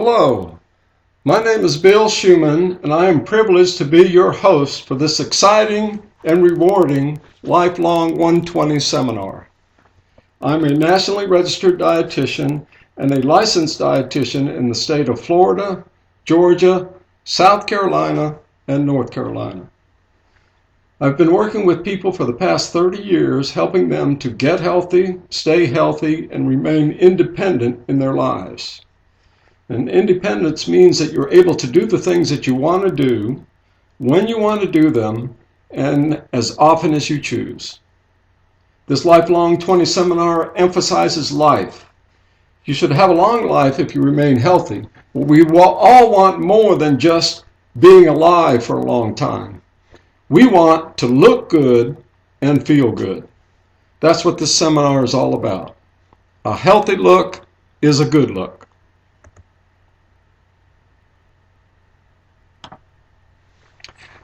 Hello, my name is Bill Schumann, and I am privileged to be your host for this exciting and rewarding Lifelong 120 seminar. I'm a nationally registered dietitian and a licensed dietitian in the state of Florida, Georgia, South Carolina, and North Carolina. I've been working with people for the past 30 years, helping them to get healthy, stay healthy, and remain independent in their lives. And independence means that you're able to do the things that you want to do, when you want to do them, and as often as you choose. This Lifelong 20 seminar emphasizes life. You should have a long life if you remain healthy. We all want more than just being alive for a long time. We want to look good and feel good. That's what this seminar is all about. A healthy look is a good look.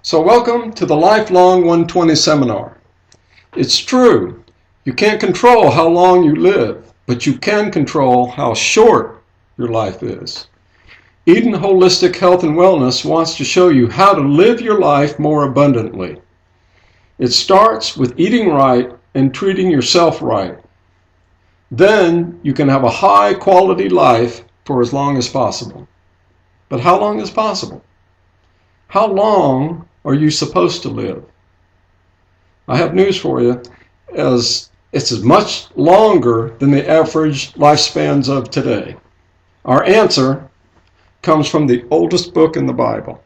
So welcome to the Lifelong 120 seminar. It's true, you can't control how long you live, but you can control how short your life is. Eden Holistic Health and Wellness wants to show you how to live your life more abundantly. It starts with eating right and treating yourself right. Then you can have a high quality life for as long as possible. But how long is possible? How long are you supposed to live? I have news for you, as it's as much longer than the average lifespans of today. Our answer comes from the oldest book in the Bible.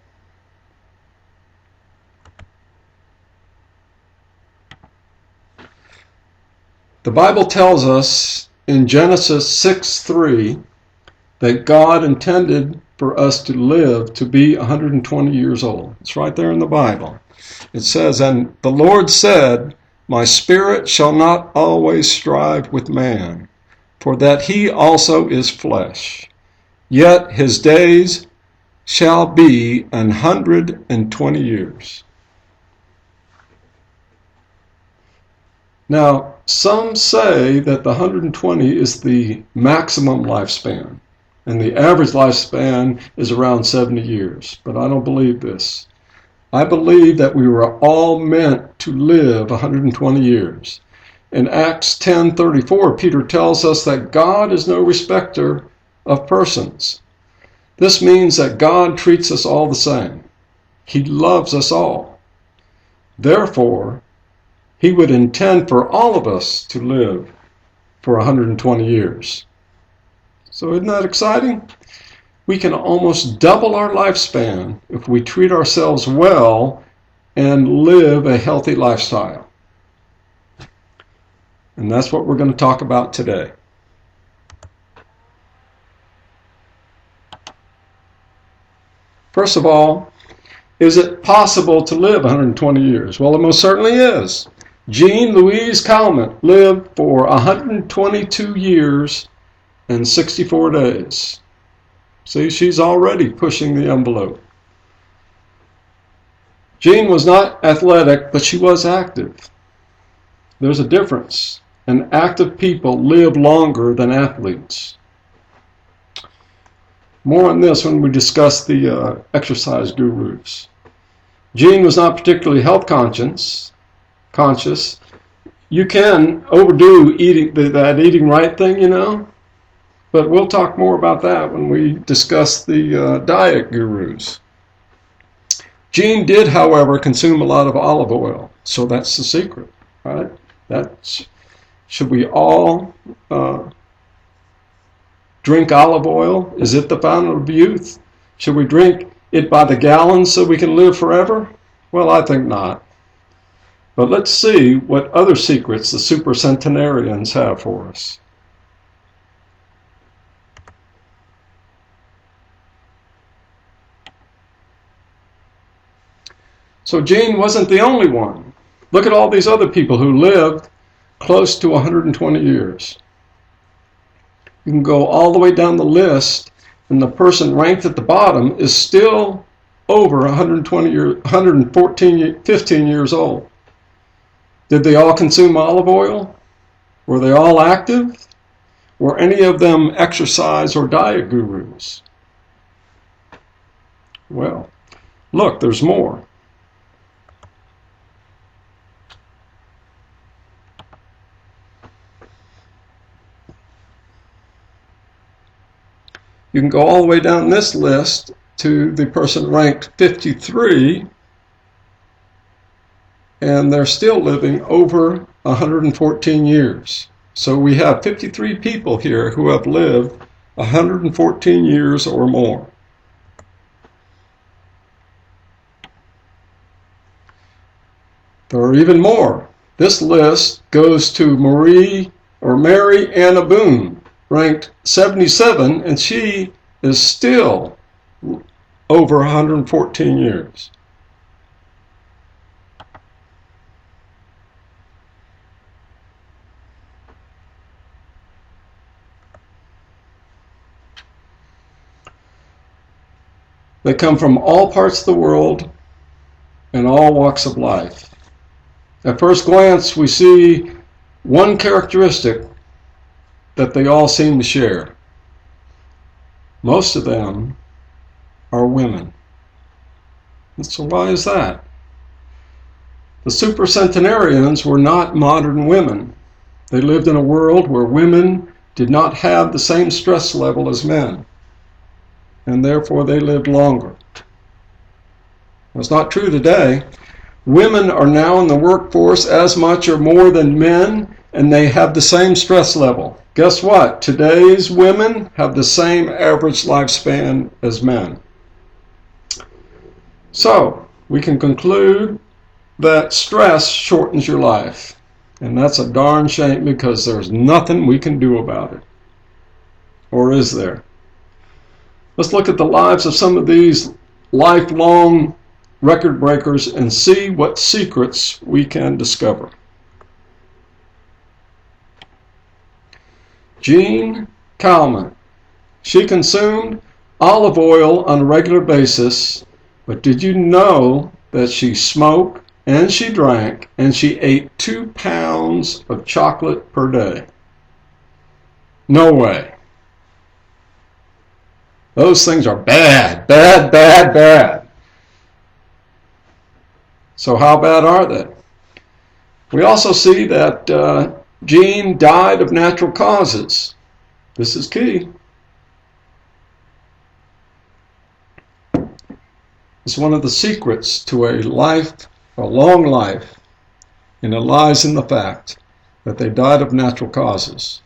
The Bible tells us in Genesis 6:3 that God intended for us to live to be 120 years old. It's right there in the Bible. It says, "And the Lord said, My spirit shall not always strive with man, for that he also is flesh. Yet his days shall be 120 years." Now, some say that the 120 is the maximum lifespan, and the average lifespan is around 70 years. But I don't believe this. I believe that we were all meant to live 120 years. In Acts 10:34, Peter tells us that God is no respecter of persons. This means that God treats us all the same. He loves us all. Therefore, he would intend for all of us to live for 120 years. So isn't that exciting? We can almost double our lifespan if we treat ourselves well and live a healthy lifestyle. And that's what we're going to talk about today. First of all, is it possible to live 120 years? Well, it most certainly is. Jean Louise Calment lived for 122 years and 64 days. See, she's already pushing the envelope. Jean was not athletic, but she was active. There's a difference, and active people live longer than athletes. More on this when we discuss the exercise gurus. Jean was not particularly health conscious. You can overdo that eating right thing, you know. But we'll talk more about that when we discuss the diet gurus. Jean did, however, consume a lot of olive oil, so that's the secret, right? Should we all drink olive oil? Is it the fountain of youth? Should we drink it by the gallons so we can live forever? Well, I think not. But let's see what other secrets the Super-centenarians have for us. So Jean wasn't the only one. Look at all these other people who lived close to 120 years. You can go all the way down the list, and the person ranked at the bottom is still over 15 years old. Did they all consume olive oil? Were they all active? Were any of them exercise or diet gurus? Well, look, there's more. You can go all the way down this list to the person ranked 53, and they're still living over 114 years. So we have 53 people here who have lived 114 years or more. There are even more. This list goes to Mary Anna Boone, ranked 77, and she is still over 114 years. They come from all parts of the world and all walks of life. At first glance, we see one characteristic that they all seem to share. Most of them are women. And so why is that? The super-centenarians were not modern women. They lived in a world where women did not have the same stress level as men, and therefore they lived longer. That's not true today. Women are now in the workforce as much or more than men, and they have the same stress level. Guess what? Today's women have the same average lifespan as men. So, we can conclude that stress shortens your life. And that's a darn shame, because there's nothing we can do about it. Or is there? Let's look at the lives of some of these lifelong record breakers and see what secrets we can discover. Jean Kalman. She consumed olive oil on a regular basis, but did you know that she smoked and she drank and she ate 2 pounds of chocolate per day? No way. Those things are bad, bad, bad, bad. So how bad are they? We also see that Jean died of natural causes. This is key. It's one of the secrets to a long life, and it lies in the fact that they died of natural causes.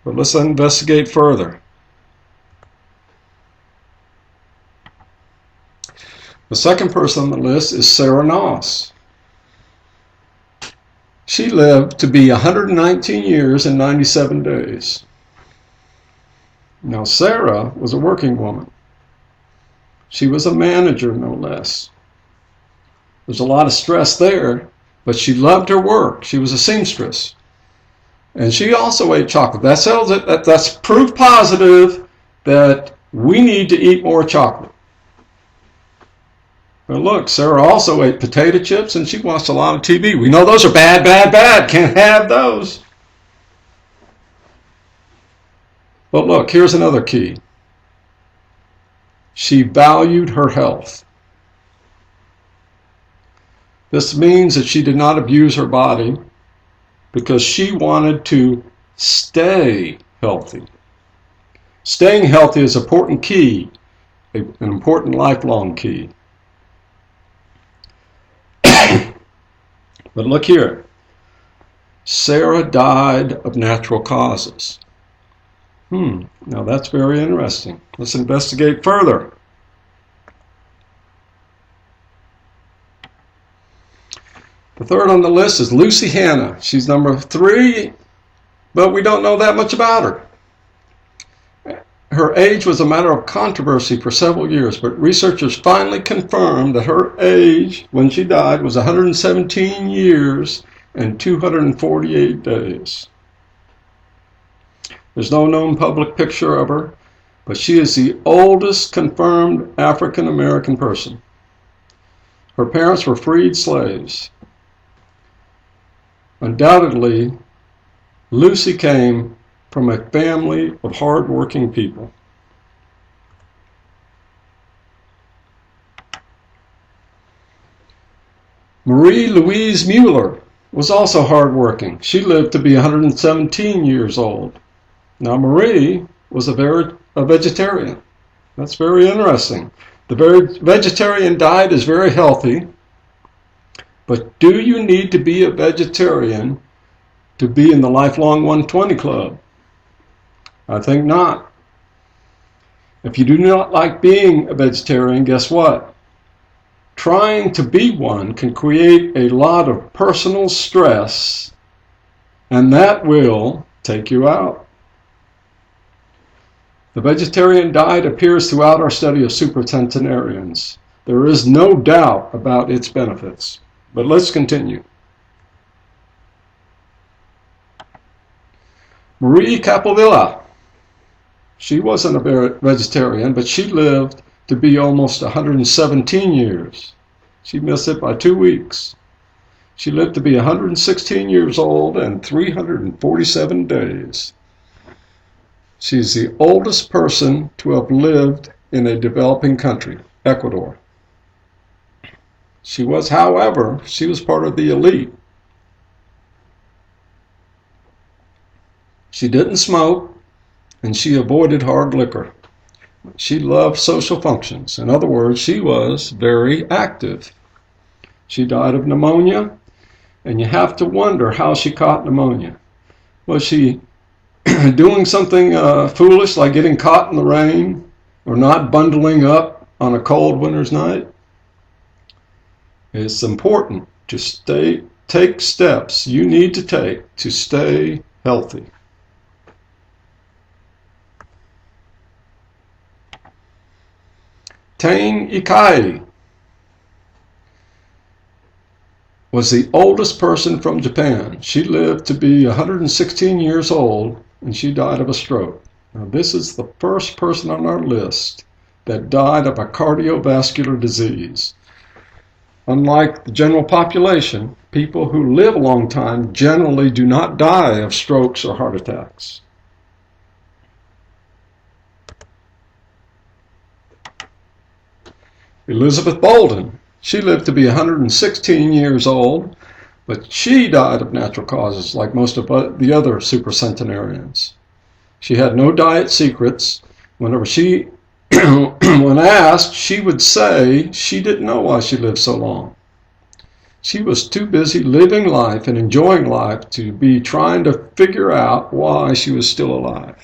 But let's investigate further. The second person on the list is Sarah Noss. She lived to be 119 years and 97 days. Now, Sarah was a working woman. She was a manager, no less. There's a lot of stress there, but she loved her work. She was a seamstress. And she also ate chocolate. That's proof positive that we need to eat more chocolate. But look, Sarah also ate potato chips and she watched a lot of TV. We know those are bad, bad, bad. Can't have those. But look, here's another key. She valued her health. This means that she did not abuse her body because she wanted to stay healthy. Staying healthy is an important key, an important lifelong key. But look here. Sarah died of natural causes. Now that's very interesting. Let's investigate further. The third on the list is Lucy Hannah. She's number 3, but we don't know that much about her. Her age was a matter of controversy for several years, but researchers finally confirmed that her age when she died was 117 years and 248 days. There's no known public picture of her, but she is the oldest confirmed African American person. Her parents were freed slaves. Undoubtedly, Lucy came from a family of hard-working people. Marie Louise Mueller was also hardworking. She lived to be 117 years old. Now, Marie was a vegetarian. That's very interesting. The vegetarian diet is very healthy, but do you need to be a vegetarian to be in the Lifelong 120 Club? I think not. If you do not like being a vegetarian, guess what? Trying to be one can create a lot of personal stress, and that will take you out. The vegetarian diet appears throughout our study of super-centenarians. There is no doubt about its benefits. But let's continue. Marie Capovilla. She wasn't a vegetarian, but she lived to be almost 117 years. She missed it by 2 weeks. She lived to be 116 years old and 347 days. She's the oldest person to have lived in a developing country, Ecuador. She was, however, she was part of the elite. She didn't smoke, and she avoided hard liquor. She loved social functions. In other words, she was very active. She died of pneumonia, and you have to wonder how she caught pneumonia. Was she doing something foolish like getting caught in the rain or not bundling up on a cold winter's night? It's important to take steps you need to take to stay healthy. Tane Ikai was the oldest person from Japan. She lived to be 116 years old, and she died of a stroke. Now, this is the first person on our list that died of a cardiovascular disease. Unlike the general population, people who live a long time generally do not die of strokes or heart attacks. Elizabeth Bolden. She lived to be 116 years old, but she died of natural causes like most of the other super-centenarians. She had no diet secrets. Whenever when asked, she would say she didn't know why she lived so long. She was too busy living life and enjoying life to be trying to figure out why she was still alive.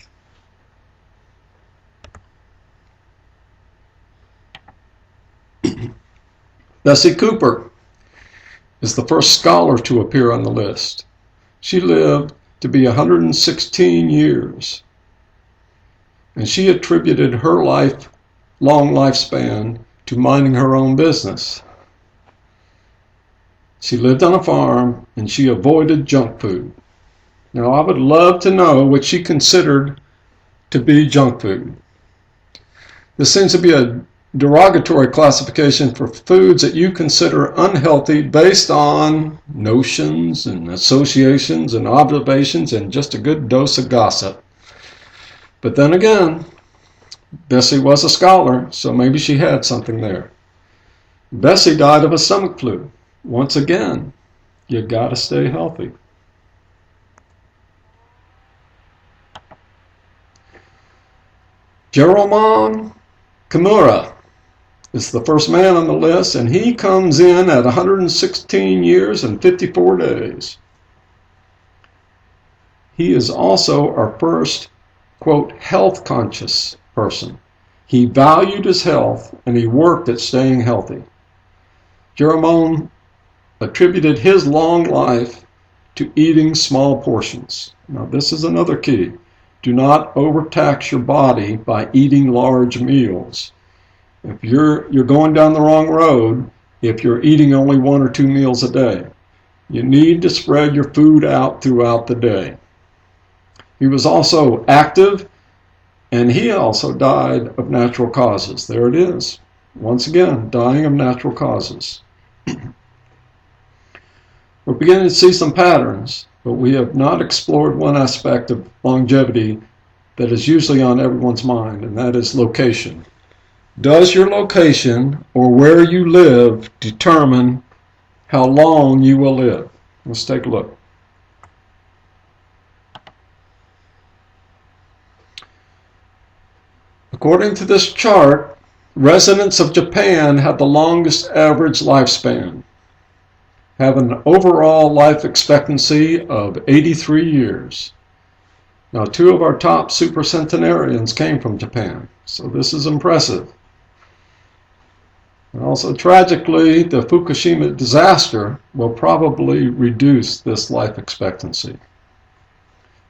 Bessie Cooper is the first scholar to appear on the list. She lived to be 116 years, and she attributed her long lifespan to minding her own business. She lived on a farm, and she avoided junk food. Now, I would love to know what she considered to be junk food. This seems to be a derogatory classification for foods that you consider unhealthy based on notions and associations and observations and just a good dose of gossip. But then again, Bessie was a scholar, so maybe she had something there. Bessie died of a stomach flu. Once again, you gotta stay healthy. Jerome Kimura is the first man on the list, and he comes in at 116 years and 54 days. He is also our first, quote, health-conscious person. He valued his health, and he worked at staying healthy. Jerome attributed his long life to eating small portions. Now, this is another key. Do not overtax your body by eating large meals. If you're going down the wrong road, if you're eating only 1 or 2 meals a day, you need to spread your food out throughout the day. He was also active, and he also died of natural causes. There it is. Once again, dying of natural causes. We're beginning to see some patterns, but we have not explored one aspect of longevity that is usually on everyone's mind, and that is location. Does your location or where you live determine how long you will live. Let's take a look. According to this chart, residents of Japan have the longest average lifespan, have an overall life expectancy of 83 years. Now, 2 of our top super-centenarians came from Japan, so this is impressive. And also, tragically, the Fukushima disaster will probably reduce this life expectancy.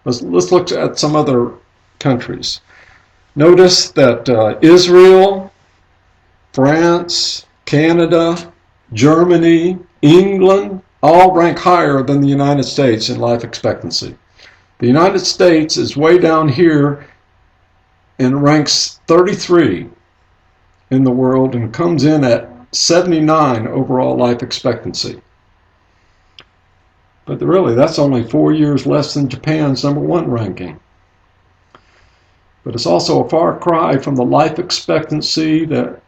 Let's look at some other countries. Notice that Israel, France, Canada, Germany, England all rank higher than the United States in life expectancy. The United States is way down here and ranks 33 in the world and comes in at 79 overall life expectancy. But really, that's only 4 years less than Japan's #1 ranking. But it's also a far cry from the life expectancy that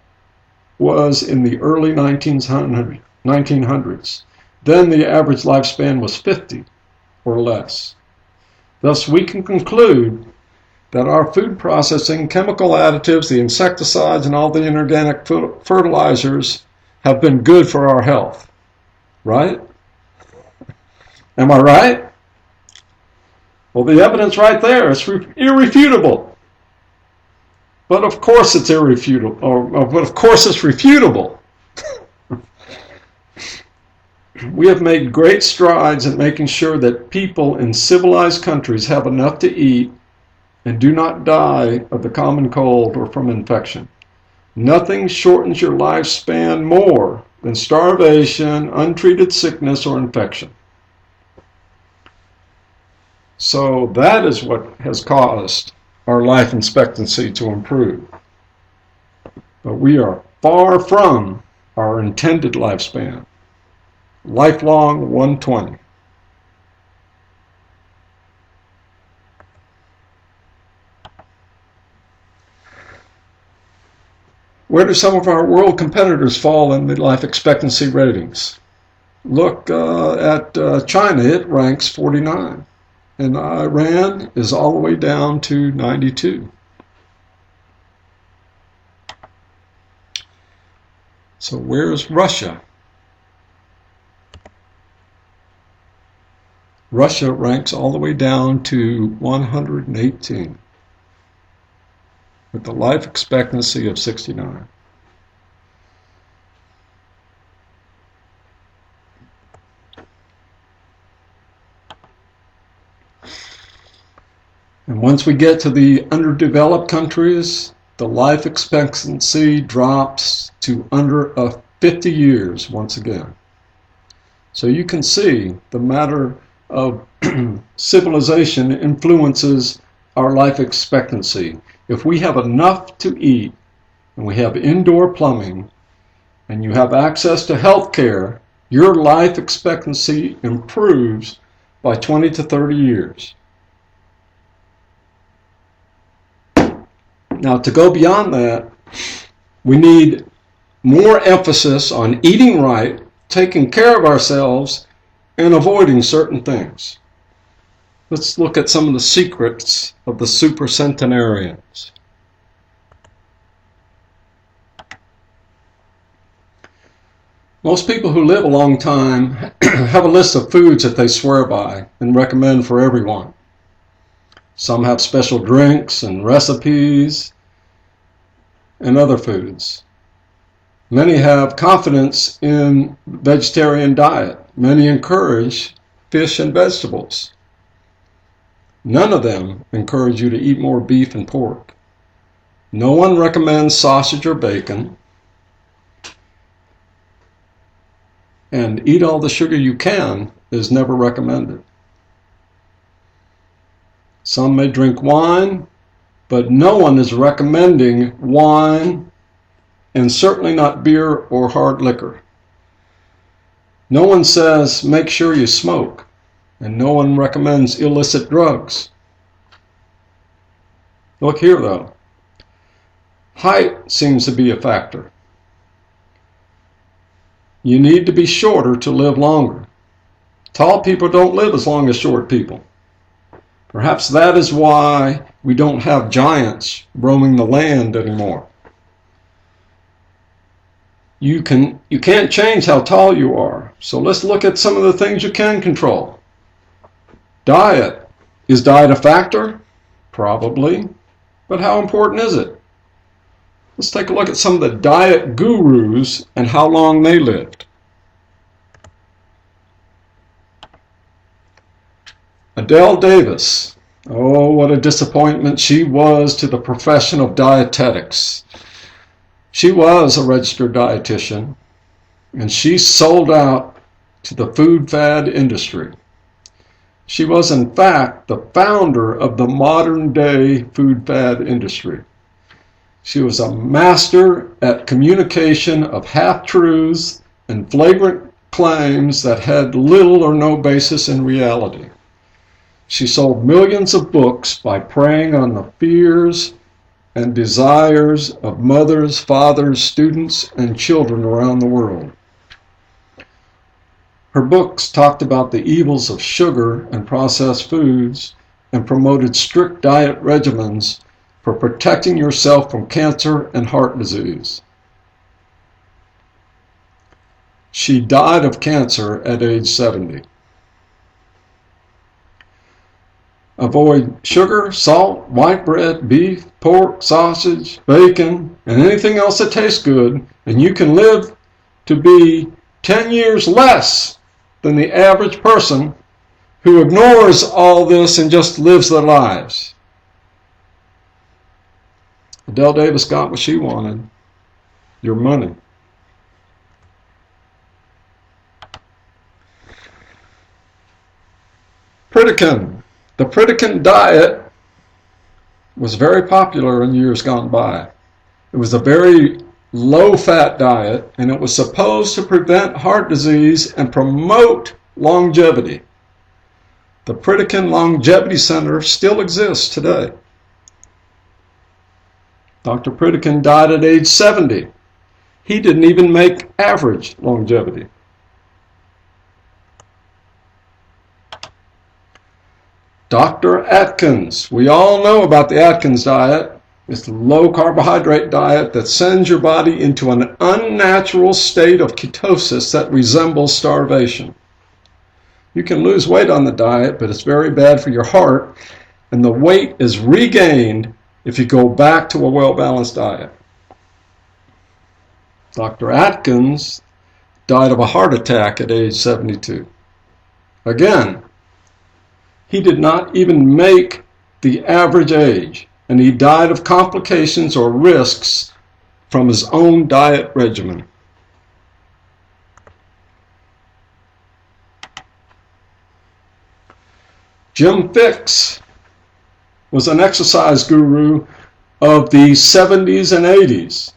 was in the early 1900s. Then the average lifespan was 50 or less. Thus, we can conclude that our food processing, chemical additives, the insecticides, and all the inorganic fertilizers have been good for our health. Right? Am I right? Well, the evidence right there is irrefutable. But of course it's irrefutable. But of course it's refutable. We have made great strides in making sure that people in civilized countries have enough to eat and do not die of the common cold or from infection. Nothing shortens your lifespan more than starvation, untreated sickness, or infection. So that is what has caused our life expectancy to improve. But we are far from our intended lifespan. Lifelong 120. Where do some of our world competitors fall in the life expectancy ratings? Look at China, it ranks 49. And Iran is all the way down to 92. So where's Russia? Russia ranks all the way down to 118 with a life expectancy of 69. And once we get to the underdeveloped countries, the life expectancy drops to under 50 years once again. So you can see the matter of civilization influences our life expectancy. If we have enough to eat, and we have indoor plumbing, and you have access to health care, your life expectancy improves by 20 to 30 years. Now, to go beyond that, we need more emphasis on eating right, taking care of ourselves, and avoiding certain things. Let's look at some of the secrets of the super-centenarians. Most people who live a long time have a list of foods that they swear by and recommend for everyone. Some have special drinks and recipes and other foods. Many have confidence in vegetarian diet. Many encourage fish and vegetables. None of them encourage you to eat more beef and pork. No one recommends sausage or bacon. And eat all the sugar you can is never recommended. Some may drink wine, but no one is recommending wine, and certainly not beer or hard liquor. No one says make sure you smoke, and no one recommends illicit drugs. Look here though. Height seems to be a factor. You need to be shorter to live longer. Tall people don't live as long as short people. Perhaps that is why we don't have giants roaming the land anymore. You can't change how tall you are, so let's look at some of the things you can control. Diet. Is diet a factor? Probably, but how important is it? Let's take a look at some of the diet gurus and how long they lived. Adele Davis. Oh, what a disappointment she was to the profession of dietetics. She was a registered dietitian, and she sold out to the food fad industry. She was, in fact, the founder of the modern-day food fad industry. She was a master at communication of half-truths and flagrant claims that had little or no basis in reality. She sold millions of books by preying on the fears and desires of mothers, fathers, students, and children around the world. Her books talked about the evils of sugar and processed foods and promoted strict diet regimens for protecting yourself from cancer and heart disease. She died of cancer at age 70. Avoid sugar, salt, white bread, beef, pork, sausage, bacon, and anything else that tastes good, and you can live to be 10 years less than the average person who ignores all this and just lives their lives. Adele Davis got what she wanted, your money. Pritikin. The Pritikin diet was very popular in years gone by. It was a very low-fat diet, and it was supposed to prevent heart disease and promote longevity. The Pritikin Longevity Center still exists today. Dr. Pritikin died at age 70. He didn't even make average longevity. Dr. Atkins. We all know about the Atkins diet. It's a low carbohydrate diet that sends your body into an unnatural state of ketosis that resembles starvation. You can lose weight on the diet, but it's very bad for your heart, and the weight is regained if you go back to a well-balanced diet. Dr. Atkins died of a heart attack at age 72. Again, he did not even make the average age, and he died of complications or risks from his own diet regimen. Jim Fixx was an exercise guru of the 70s and 80s.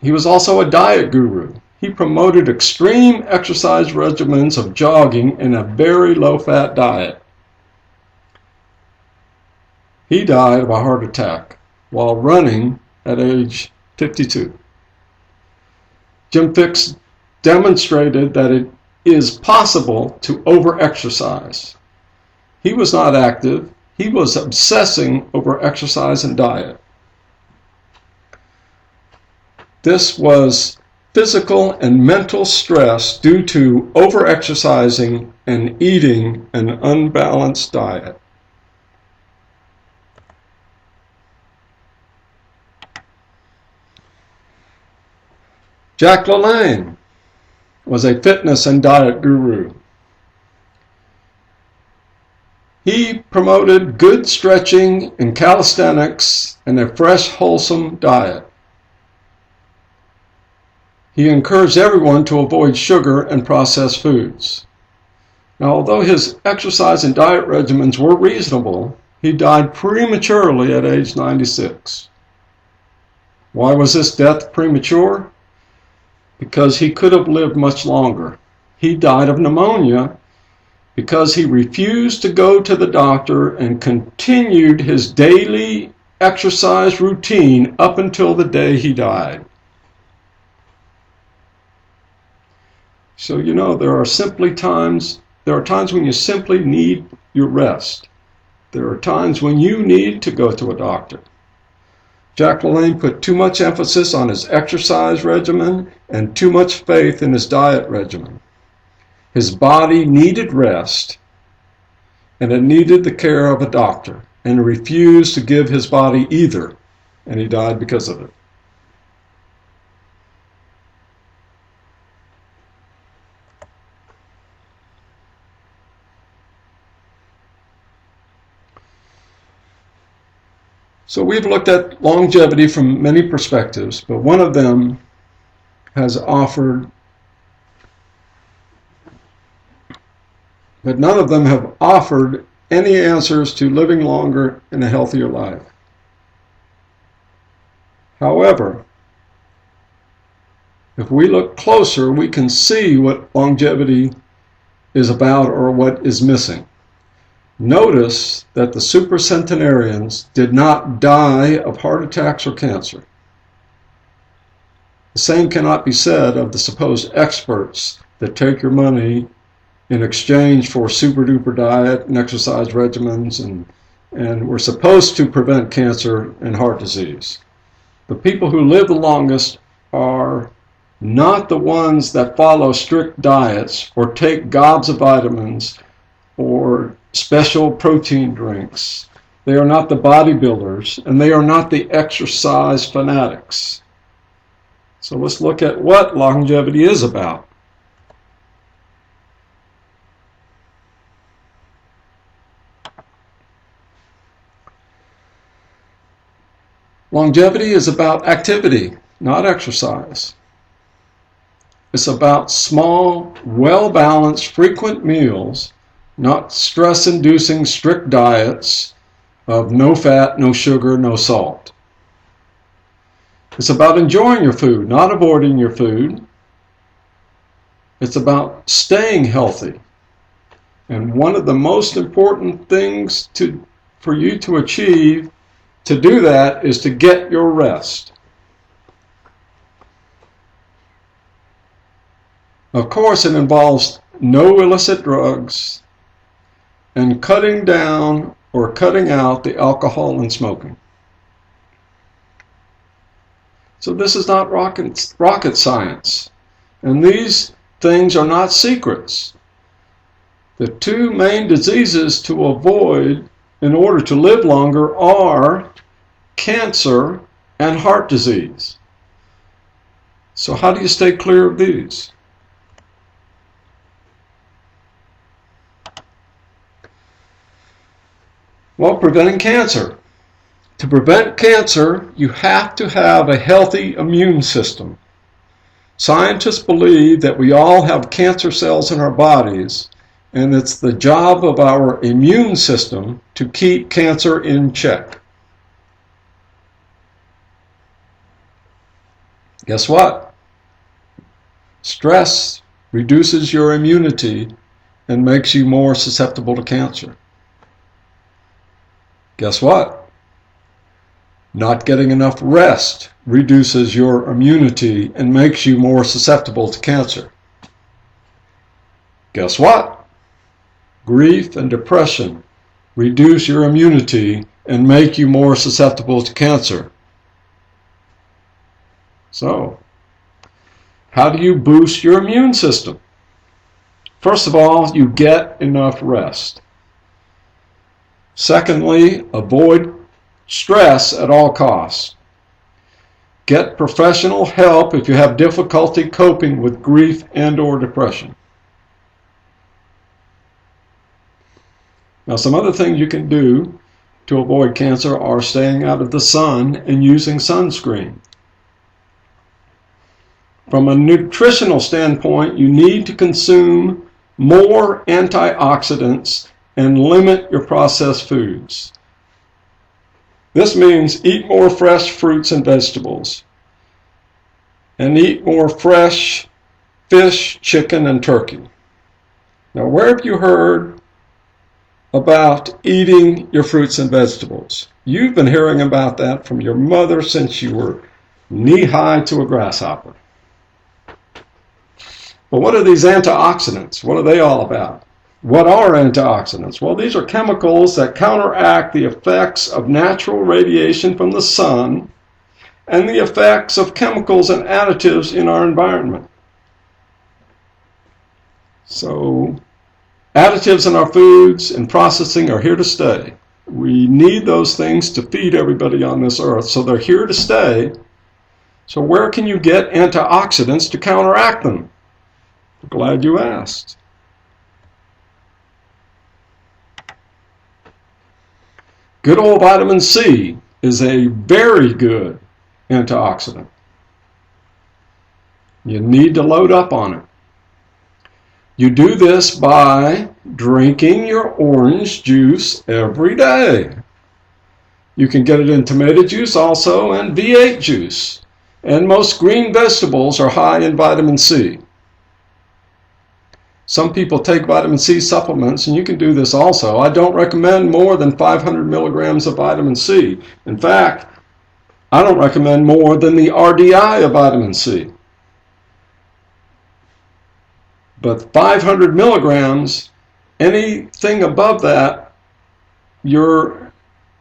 He was also a diet guru. He promoted extreme exercise regimens of jogging and a very low-fat diet. He died of a heart attack while running at age 52. Jim Fixx demonstrated that it is possible to over-exercise. He was not active. He was obsessing over exercise and diet. This was physical and mental stress due to over-exercising and eating an unbalanced diet. Jack LaLanne was a fitness and diet guru. He promoted good stretching and calisthenics and a fresh, wholesome diet. He encouraged everyone to avoid sugar and processed foods. Now, although his exercise and diet regimens were reasonable, he died prematurely at age 96. Why was his death premature? Because he could have lived much longer. He died of pneumonia because he refused to go to the doctor and continued his daily exercise routine up until the day he died. So there are times when you simply need your rest. There are times when you need to go to a doctor. Jack LaLanne put too much emphasis on his exercise regimen and too much faith in his diet regimen. His body needed rest, and it needed the care of a doctor, and he refused to give his body either, and he died because of it. So we've looked at longevity from many perspectives, but one of them has offered, but none of them have offered any answers to living longer and a healthier life. However, if we look closer, we can see what longevity is about or what is missing. Notice that the super-centenarians did not die of heart attacks or cancer. The same cannot be said of the supposed experts that take your money in exchange for super-duper diet and exercise regimens and we're supposed to prevent cancer and heart disease. The people who live the longest are not the ones that follow strict diets or take gobs of vitamins or special protein drinks. They are not the bodybuilders, and they are not the exercise fanatics. So let's look at what longevity is about. Longevity is about activity, not exercise. It's about small, well-balanced, frequent meals, not stress-inducing strict diets of no fat, no sugar, no salt. It's about enjoying your food, not avoiding your food. It's about staying healthy. And one of the most important things for you to achieve to do that is to get your rest. Of course, it involves no illicit drugs and cutting down or cutting out the alcohol and smoking. So this is not rocket science, and these things are not secrets. The two main diseases to avoid in order to live longer are cancer and heart disease. So how do you stay clear of these? Well, preventing cancer. To prevent cancer, you have to have a healthy immune system. Scientists believe that we all have cancer cells in our bodies, and it's the job of our immune system to keep cancer in check. Guess what? Stress reduces your immunity and makes you more susceptible to cancer. Guess what? Not getting enough rest reduces your immunity and makes you more susceptible to cancer. Guess what? Grief and depression reduce your immunity and make you more susceptible to cancer. So, how do you boost your immune system? First of all, you get enough rest. Secondly, avoid stress at all costs. Get professional help if you have difficulty coping with grief and/or depression. Now, some other things you can do to avoid cancer are staying out of the sun and using sunscreen. From a nutritional standpoint, you need to consume more antioxidants and limit your processed foods. This means eat more fresh fruits and vegetables, and eat more fresh fish, chicken, and turkey. Now, where have you heard about eating your fruits and vegetables? You've been hearing about that from your mother since you were knee-high to a grasshopper. But what are these antioxidants? What are they all about? What are antioxidants? Well, these are chemicals that counteract the effects of natural radiation from the sun and the effects of chemicals and additives in our environment. So, additives in our foods and processing are here to stay. We need those things to feed everybody on this earth, so they're here to stay. So where can you get antioxidants to counteract them? Glad you asked. Good old vitamin C is a very good antioxidant. You need to load up on it. You do this by drinking your orange juice every day. You can get it in tomato juice also and V8 juice. And most green vegetables are high in vitamin C. Some people take vitamin C supplements, and you can do this also. I don't recommend more than 500 milligrams of vitamin C. In fact, I don't recommend more than the RDI of vitamin C. But 500 milligrams, anything above that, your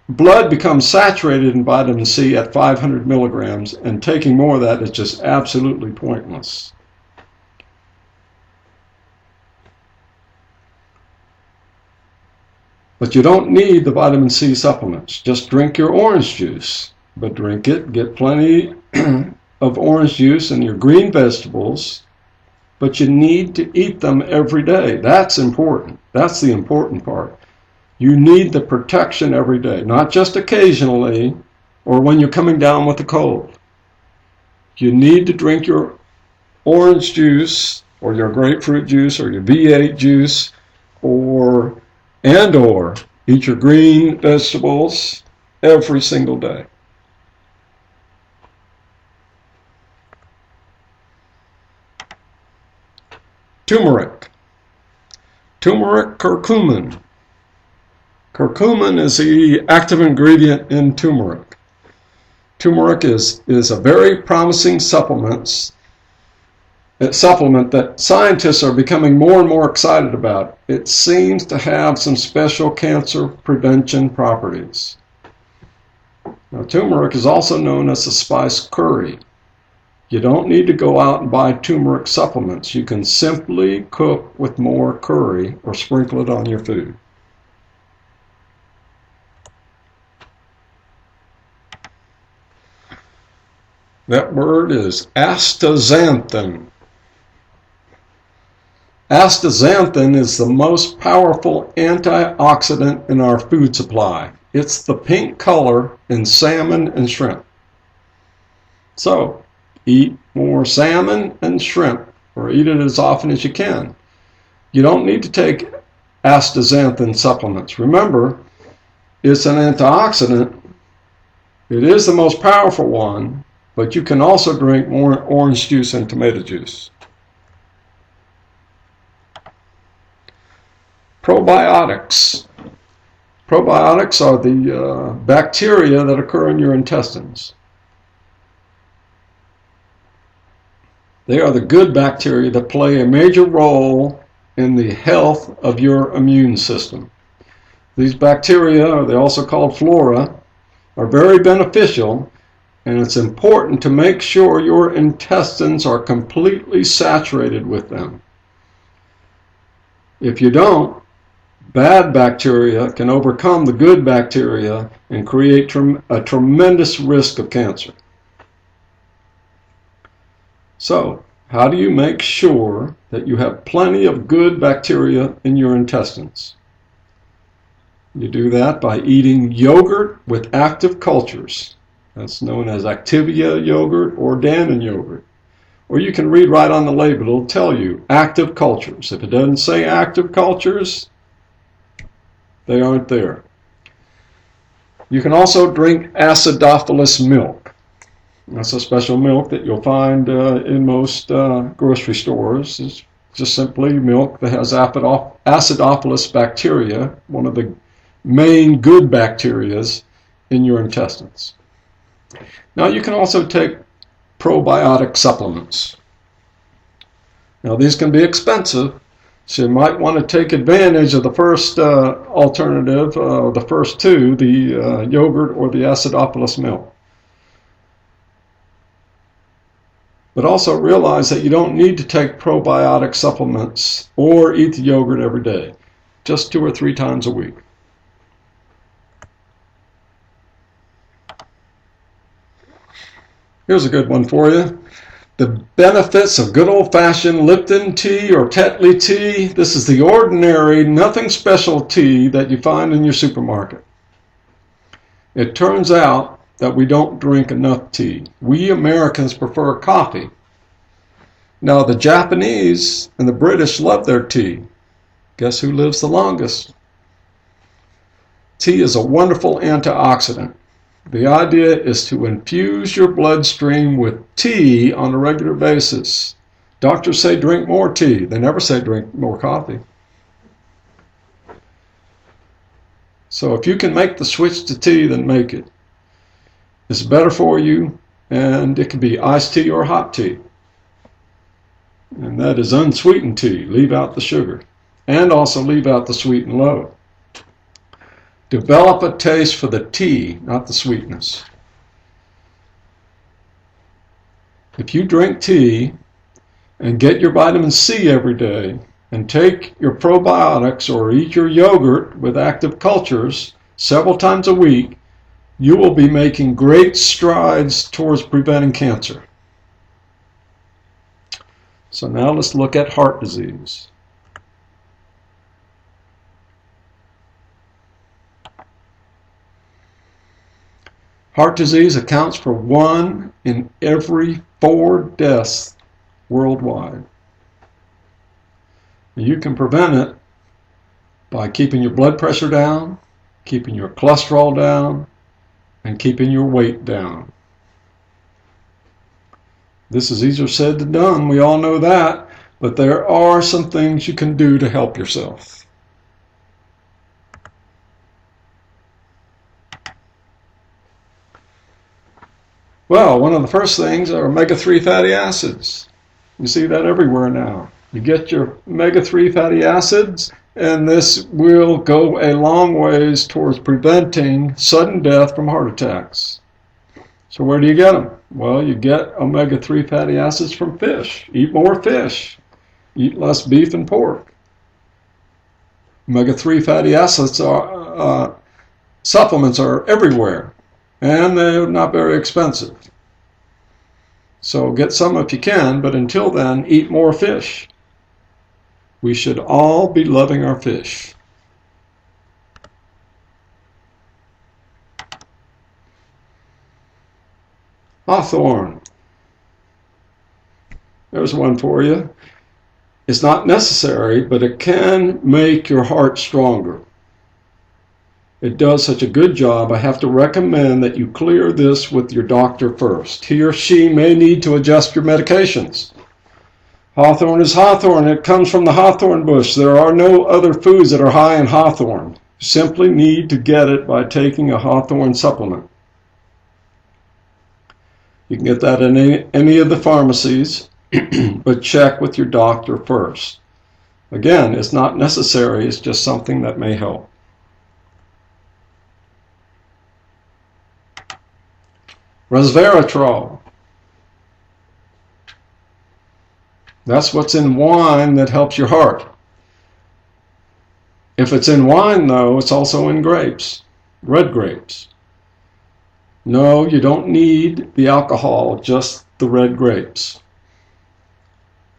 blood becomes saturated in vitamin C at 500 milligrams, and taking more of that is just absolutely pointless. But you don't need the vitamin C supplements. Just drink your orange juice. But drink it, get plenty of orange juice and your green vegetables. But you need to eat them every day. That's important. That's the important part. You need the protection every day, not just occasionally or when you're coming down with a cold. You need to drink your orange juice or your grapefruit juice or your V8 juice or eat your green vegetables every single day. Turmeric. Turmeric curcumin. Curcumin is the active ingredient in turmeric. Turmeric is a very promising supplement that scientists are becoming more and more excited about. It seems to have some special cancer prevention properties. Now, turmeric is also known as the spice curry. You don't need to go out and buy turmeric supplements. You can simply cook with more curry or sprinkle it on your food. That word is astaxanthin. Astaxanthin is the most powerful antioxidant in our food supply. It's the pink color in salmon and shrimp. So, eat more salmon and shrimp, or eat it as often as you can. You don't need to take astaxanthin supplements. Remember, it's an antioxidant. It is the most powerful one, but you can also drink more orange juice and tomato juice. Probiotics. Probiotics are the bacteria that occur in your intestines. They are the good bacteria that play a major role in the health of your immune system. These bacteria, or they're also called flora, are very beneficial, and it's important to make sure your intestines are completely saturated with them. If you don't, bad bacteria can overcome the good bacteria and create a tremendous risk of cancer. So, how do you make sure that you have plenty of good bacteria in your intestines? You do that by eating yogurt with active cultures. That's known as Activia yogurt or Dannon yogurt. Or you can read right on the label. It'll tell you active cultures. If it doesn't say active cultures, they aren't there. You can also drink acidophilus milk. That's a special milk that you'll find in most grocery stores. It's just simply milk that has acidophilus bacteria, one of the main good bacteria in your intestines. Now you can also take probiotic supplements. Now these can be expensive, so you might want to take advantage of the first alternative, the first two, the yogurt or the acidophilus milk. But also realize that you don't need to take probiotic supplements or eat the yogurt every day, just 2 or 3 times a week. Here's a good one for you. The benefits of good old-fashioned Lipton tea or Tetley tea. This is the ordinary, nothing special tea that you find in your supermarket. It turns out that we don't drink enough tea. We Americans prefer coffee. Now the Japanese and the British love their tea. Guess who lives the longest? Tea is a wonderful antioxidant. The idea is to infuse your bloodstream with tea on a regular basis. Doctors say drink more tea. They never say drink more coffee. So if you can make the switch to tea, then make it. It's better for you, and it can be iced tea or hot tea. And that is unsweetened tea. Leave out the sugar. And also leave out the sweet and low. Develop a taste for the tea, not the sweetness. If you drink tea and get your vitamin C every day and take your probiotics or eat your yogurt with active cultures several times a week, you will be making great strides towards preventing cancer. So now let's look at heart disease. Heart disease accounts for 1 in every 4 deaths worldwide. You can prevent it by keeping your blood pressure down, keeping your cholesterol down, and keeping your weight down. This is easier said than done, we all know that, but there are some things you can do to help yourself. Well, one of the first things are omega-3 fatty acids. You see that everywhere now. You get your omega-3 fatty acids, and this will go a long ways towards preventing sudden death from heart attacks. So where do you get them? Well, you get omega-3 fatty acids from fish. Eat more fish. Eat less beef and pork. Omega-3 fatty acids are supplements are everywhere, and they're not very expensive. So get some if you can, but until then, eat more fish. We should all be loving our fish. Hawthorn. There's one for you. It's not necessary, but it can make your heart stronger. It does such a good job, I have to recommend that you clear this with your doctor first. He or she may need to adjust your medications. Hawthorn is hawthorn. It comes from the hawthorn bush. There are no other foods that are high in hawthorn. You simply need to get it by taking a hawthorn supplement. You can get that in any of the pharmacies, but check with your doctor first. Again, it's not necessary. It's just something that may help. Resveratrol. That's what's in wine that helps your heart. If it's in wine, though, it's also in grapes, red grapes. No, you don't need the alcohol, just the red grapes.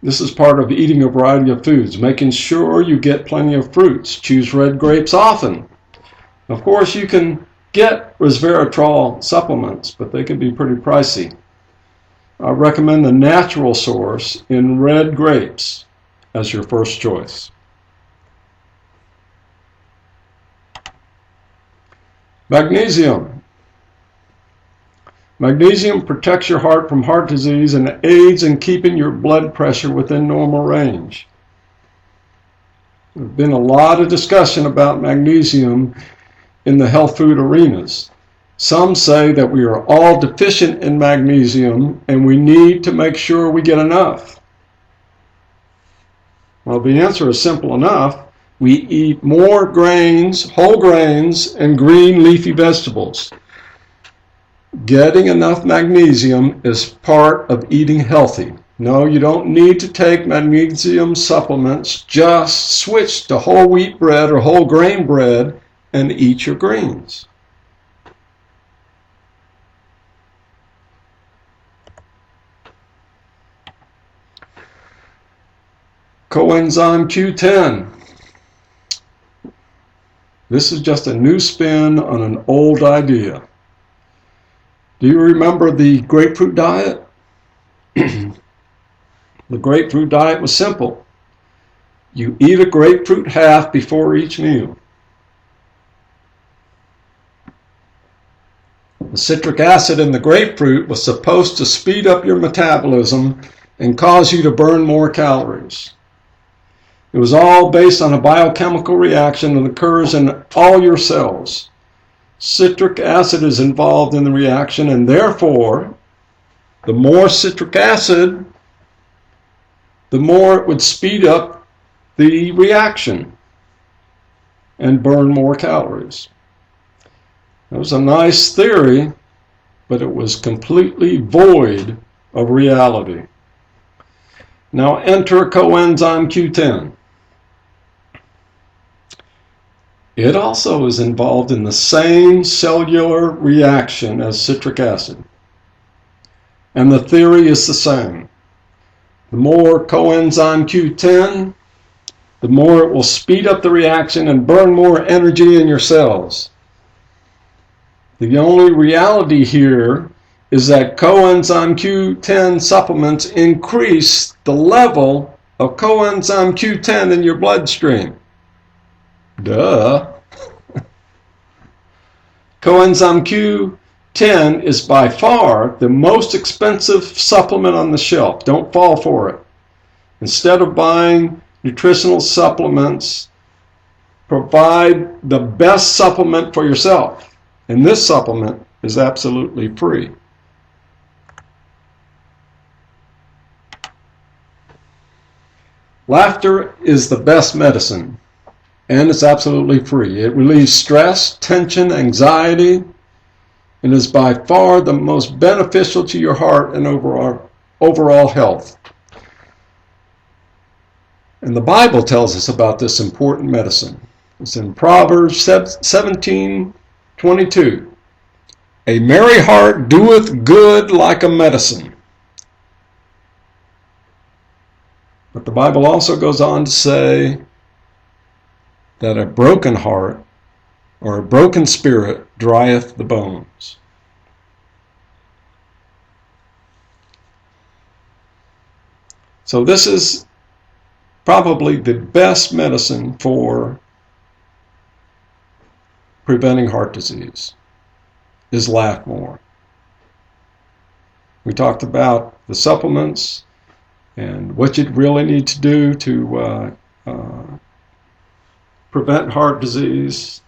This is part of eating a variety of foods, making sure you get plenty of fruits. Choose red grapes often. Of course, you can get resveratrol supplements, but they can be pretty pricey. I recommend the natural source in red grapes as your first choice. Magnesium. Magnesium protects your heart from heart disease and aids in keeping your blood pressure within normal range. There's been a lot of discussion about magnesium in the health food arenas. Some say that we are all deficient in magnesium and we need to make sure we get enough. Well, the answer is simple enough. We eat more grains, whole grains, and green leafy vegetables. Getting enough magnesium is part of eating healthy. No, you don't need to take magnesium supplements. Just switch to whole wheat bread or whole grain bread and eat your greens. Coenzyme Q10. This is just a new spin on an old idea. Do you remember the grapefruit diet? The grapefruit diet was simple. You eat a grapefruit half before each meal. The citric acid in the grapefruit was supposed to speed up your metabolism and cause you to burn more calories. It was all based on a biochemical reaction that occurs in all your cells. Citric acid is involved in the reaction, and therefore, the more citric acid, the more it would speed up the reaction and burn more calories. It was a nice theory, but it was completely void of reality. Now enter coenzyme Q10. It also is involved in the same cellular reaction as citric acid. And the theory is the same. The more coenzyme Q10, the more it will speed up the reaction and burn more energy in your cells. The only reality here is that coenzyme Q10 supplements increase the level of coenzyme Q10 in your bloodstream. Duh. Coenzyme Q10 is by far the most expensive supplement on the shelf. Don't fall for it. Instead of buying nutritional supplements, provide the best supplement for yourself. And this supplement is absolutely free. Laughter is the best medicine, and it's absolutely free. It relieves stress, tension, anxiety, and is by far the most beneficial to your heart and overall health. And the Bible tells us about this important medicine. It's in Proverbs 17:22. A merry heart doeth good like a medicine. But the Bible also goes on to say that a broken heart or a broken spirit drieth the bones. So this is probably the best medicine for preventing heart disease, is laugh more. We talked about the supplements and what you really need to do to prevent heart disease.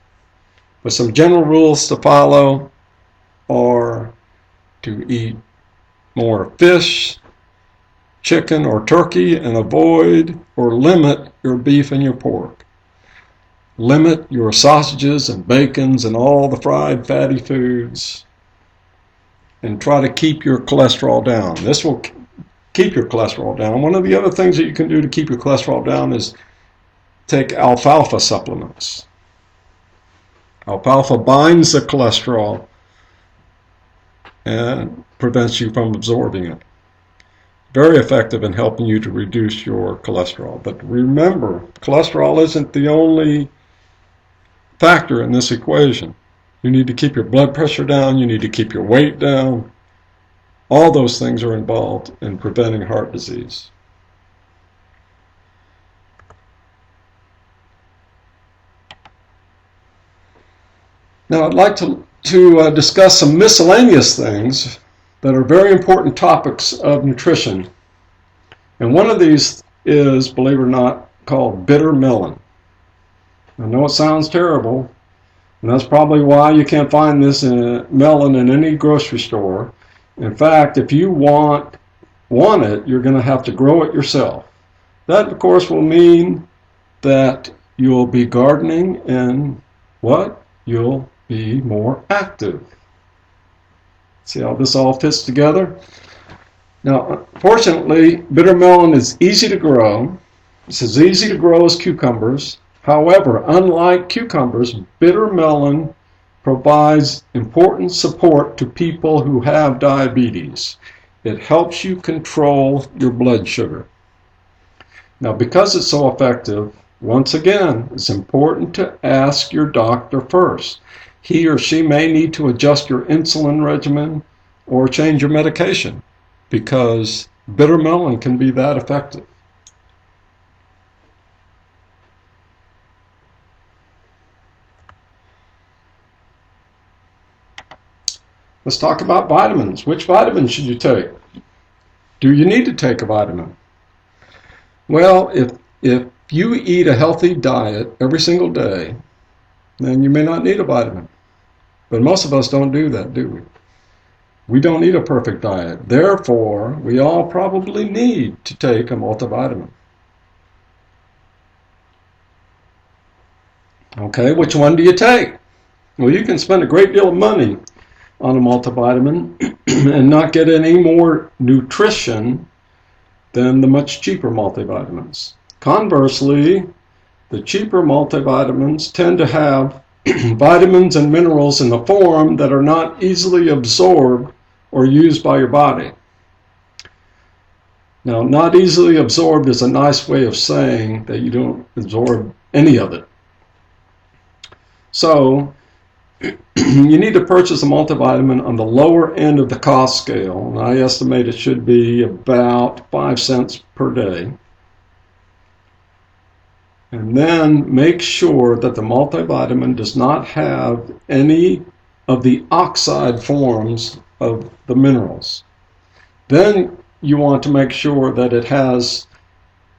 But some general rules to follow are to eat more fish, chicken, or turkey, and avoid or limit your beef and your pork. Limit your sausages and bacons and all the fried fatty foods, and try to keep your cholesterol down. This will keep your cholesterol down. One of the other things that you can do to keep your cholesterol down is take alfalfa supplements. Alfalfa binds the cholesterol and prevents you from absorbing it. Very effective in helping you to reduce your cholesterol. But remember, cholesterol isn't the only factor in this equation. You need to keep your blood pressure down. You need to keep your weight down. All those things are involved in preventing heart disease. Now I'd like to discuss some miscellaneous things that are very important topics of nutrition. And one of these is, believe it or not, called bitter melon. I know it sounds terrible, and that's probably why you can't find this melon in any grocery store. In fact, if you want it, you're going to have to grow it yourself. That, of course, will mean that you'll be gardening and what? You'll be more active. See how this all fits together? Now, fortunately, bitter melon is easy to grow. It's as easy to grow as cucumbers. However, unlike cucumbers, bitter melon provides important support to people who have diabetes. It helps you control your blood sugar. Now, because it's so effective, once again, it's important to ask your doctor first. He or she may need to adjust your insulin regimen or change your medication because bitter melon can be that effective. Let's talk about vitamins. Which vitamins should you take? Do you need to take a vitamin? Well, if you eat a healthy diet every single day, then you may not need a vitamin. But most of us don't do that, do we? We don't eat a perfect diet. Therefore, we all probably need to take a multivitamin. Okay, which one do you take? Well, you can spend a great deal of money on a multivitamin and not get any more nutrition than the much cheaper multivitamins. Conversely, the cheaper multivitamins tend to have vitamins and minerals in the form that are not easily absorbed or used by your body. Now, not easily absorbed is a nice way of saying that you don't absorb any of it. So, you need to purchase a multivitamin on the lower end of the cost scale, and I estimate it should be about 5 cents per day. And then make sure that the multivitamin does not have any of the oxide forms of the minerals. Then you want to make sure that it has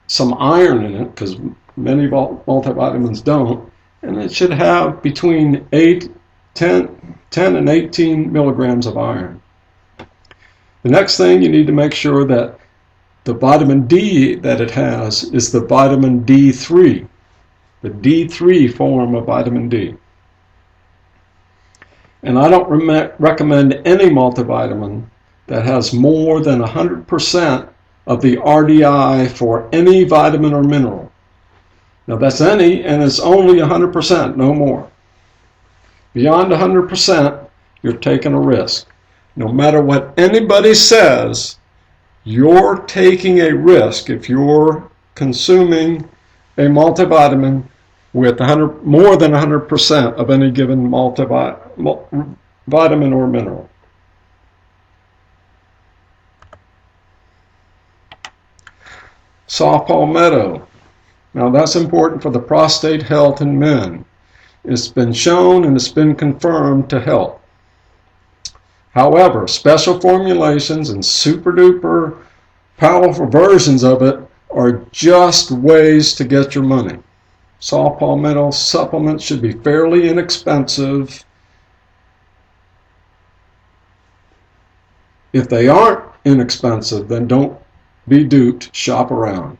some iron in it, because many multivitamins don't, and it should have between 10 and 18 milligrams of iron. The next thing, you need to make sure that the vitamin D that it has is the vitamin D3, the D3 form of vitamin D. And I don't recommend any multivitamin that has more than 100% of the RDI for any vitamin or mineral. Now that's any, and it's only 100%, no more. Beyond 100%, you're taking a risk. No matter what anybody says, you're taking a risk if you're consuming a multivitamin with more than 100% of any given vitamin or mineral. Saw palmetto. Now that's important for the prostate health in men. It's been shown and it's been confirmed to help. However, special formulations and super duper powerful versions of it are just ways to get your money. Saw palmetto supplements should be fairly inexpensive. If they aren't inexpensive, then don't be duped, shop around.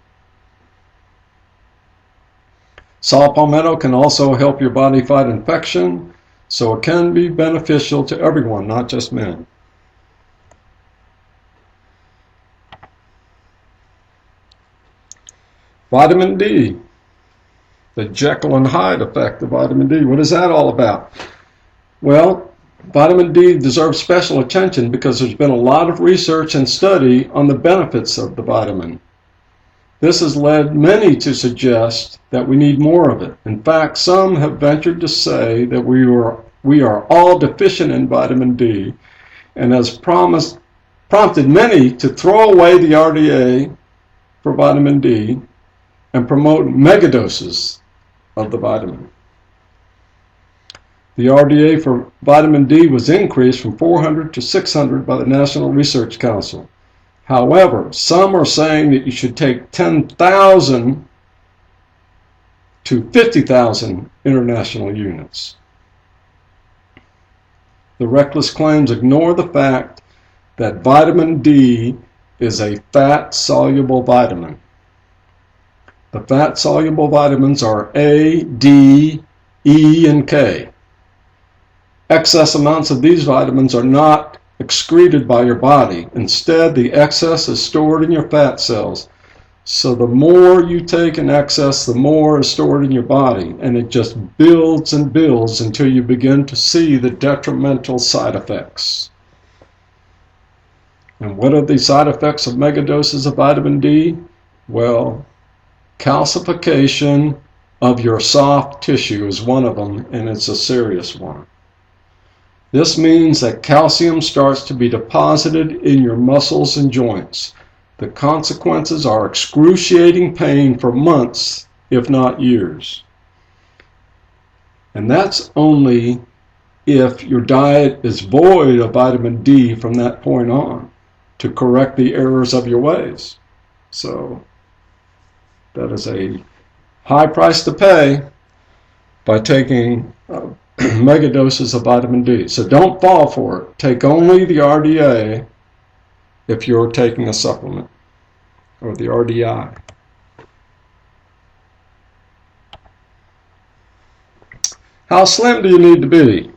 Saw palmetto can also help your body fight infection, so it can be beneficial to everyone, not just men. Vitamin D, the Jekyll and Hyde effect of vitamin D. What is that all about? Well, vitamin D deserves special attention because there's been a lot of research and study on the benefits of the vitamin. This has led many to suggest that we need more of it. In fact, some have ventured to say that we are all deficient in vitamin D, and has prompted many to throw away the RDA for vitamin D and promote megadoses of the vitamin. The RDA for vitamin D was increased from 400 to 600 by the National Research Council. However, some are saying that you should take 10,000 to 50,000 international units. The reckless claims ignore the fact that vitamin D is a fat-soluble vitamin. The fat-soluble vitamins are A, D, E, and K. Excess amounts of these vitamins are not excreted by your body. Instead, the excess is stored in your fat cells. So the more you take in excess, the more is stored in your body, and it just builds and builds until you begin to see the detrimental side effects. And what are the side effects of megadoses of vitamin D? Well, calcification of your soft tissue is one of them, and it's a serious one. This means that calcium starts to be deposited in your muscles and joints. The consequences are excruciating pain for months, if not years. And that's only if your diet is void of vitamin D from that point on, to correct the errors of your ways. So that is a high price to pay by taking mega doses of vitamin D. So don't fall for it. Take only the RDA if you're taking a supplement, or the RDI. How slim do you need to be?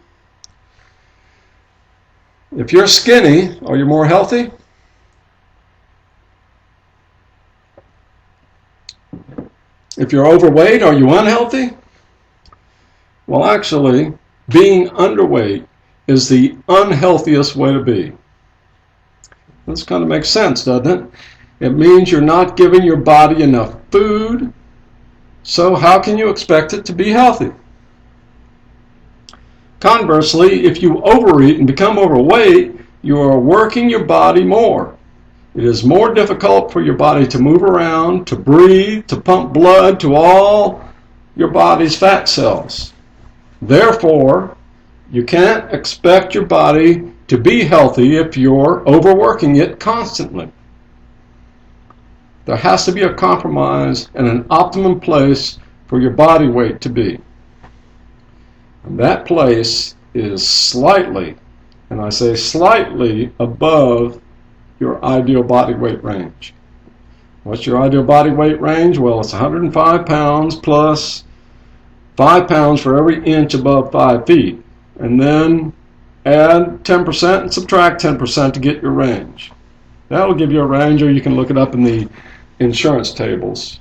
If you're skinny, are you more healthy? If you're overweight, are you unhealthy? Well, actually, being underweight is the unhealthiest way to be. This kind of makes sense, doesn't it? It means you're not giving your body enough food, so how can you expect it to be healthy? Conversely, if you overeat and become overweight, you are working your body more. It is more difficult for your body to move around, to breathe, to pump blood to all your body's fat cells. Therefore, you can't expect your body to be healthy if you're overworking it constantly. There has to be a compromise and an optimum place for your body weight to be. And that place is slightly, and I say slightly, above your ideal body weight range. What's your ideal body weight range? Well, it's 105 pounds plus 5 pounds for every inch above 5 feet. And then add 10% and subtract 10% to get your range. That'll give you a range, or you can look it up in the insurance tables.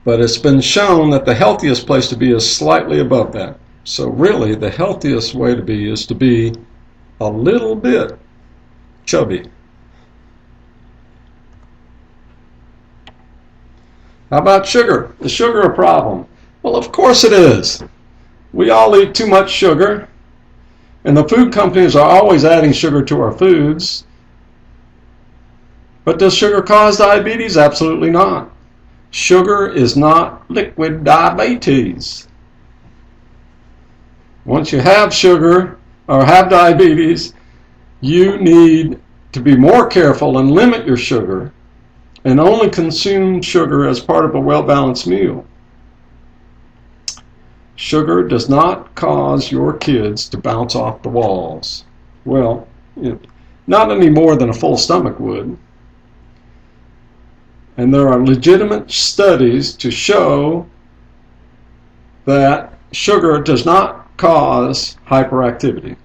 But it's been shown that the healthiest place to be is slightly above that. So really, the healthiest way to be is to be a little bit chubby. How about sugar? Is sugar a problem? Well, of course it is. We all eat too much sugar, and the food companies are always adding sugar to our foods. But does sugar cause diabetes? Absolutely not. Sugar is not liquid diabetes. Once you have sugar or have diabetes, you need to be more careful and limit your sugar and only consume sugar as part of a well-balanced meal. Sugar does not cause your kids to bounce off the walls. Well, not any more than a full stomach would. And there are legitimate studies to show that sugar does not cause hyperactivity.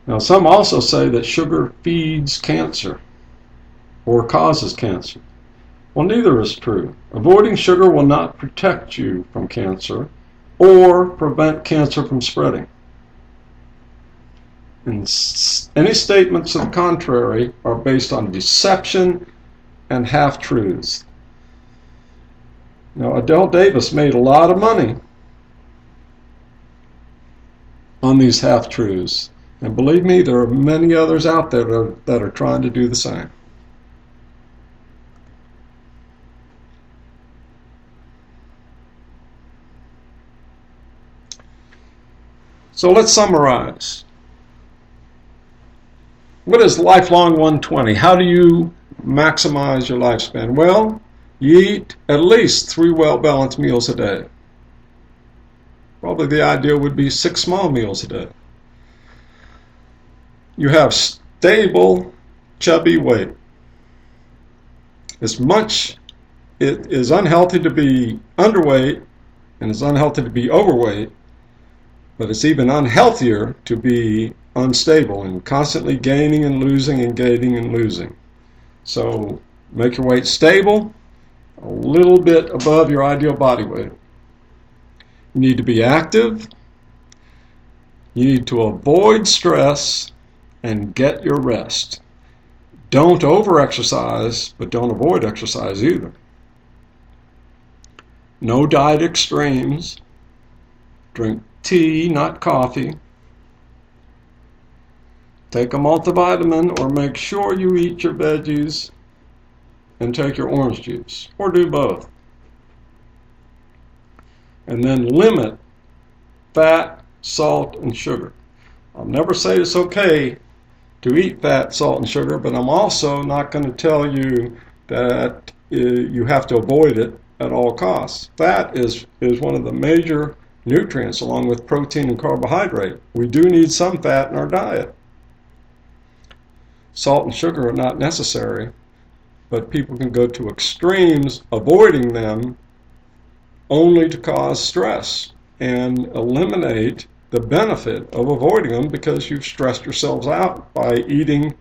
Now, some also say that sugar feeds cancer or causes cancer. Well, neither is true. Avoiding sugar will not protect you from cancer or prevent cancer from spreading. And any statements to the contrary are based on deception and half-truths. Now, Adele Davis made a lot of money on these half-truths. And believe me, there are many others out there that are trying to do the same. So let's summarize. What is lifelong 120? How do you maximize your lifespan? Well, you eat at least 3 well-balanced meals a day. Probably the ideal would be 6 small meals a day. You have stable, chubby weight. It is unhealthy to be underweight, and it's unhealthy to be overweight, but it's even unhealthier to be unstable and constantly gaining and losing and gaining and losing. So make your weight stable, a little bit above your ideal body weight. You need to be active. You need to avoid stress and get your rest. Don't over-exercise, but don't avoid exercise either. No diet extremes. Drink tea, not coffee. Take a multivitamin, or make sure you eat your veggies and take your orange juice, or do both. And then limit fat, salt, and sugar. I'll never say it's okay to eat fat, salt, and sugar, but I'm also not going to tell you that you have to avoid it at all costs. Fat is one of the major nutrients along with protein and carbohydrate. We do need some fat in our diet. Salt and sugar are not necessary, but people can go to extremes avoiding them only to cause stress and eliminate the benefit of avoiding them because you've stressed yourselves out by eating,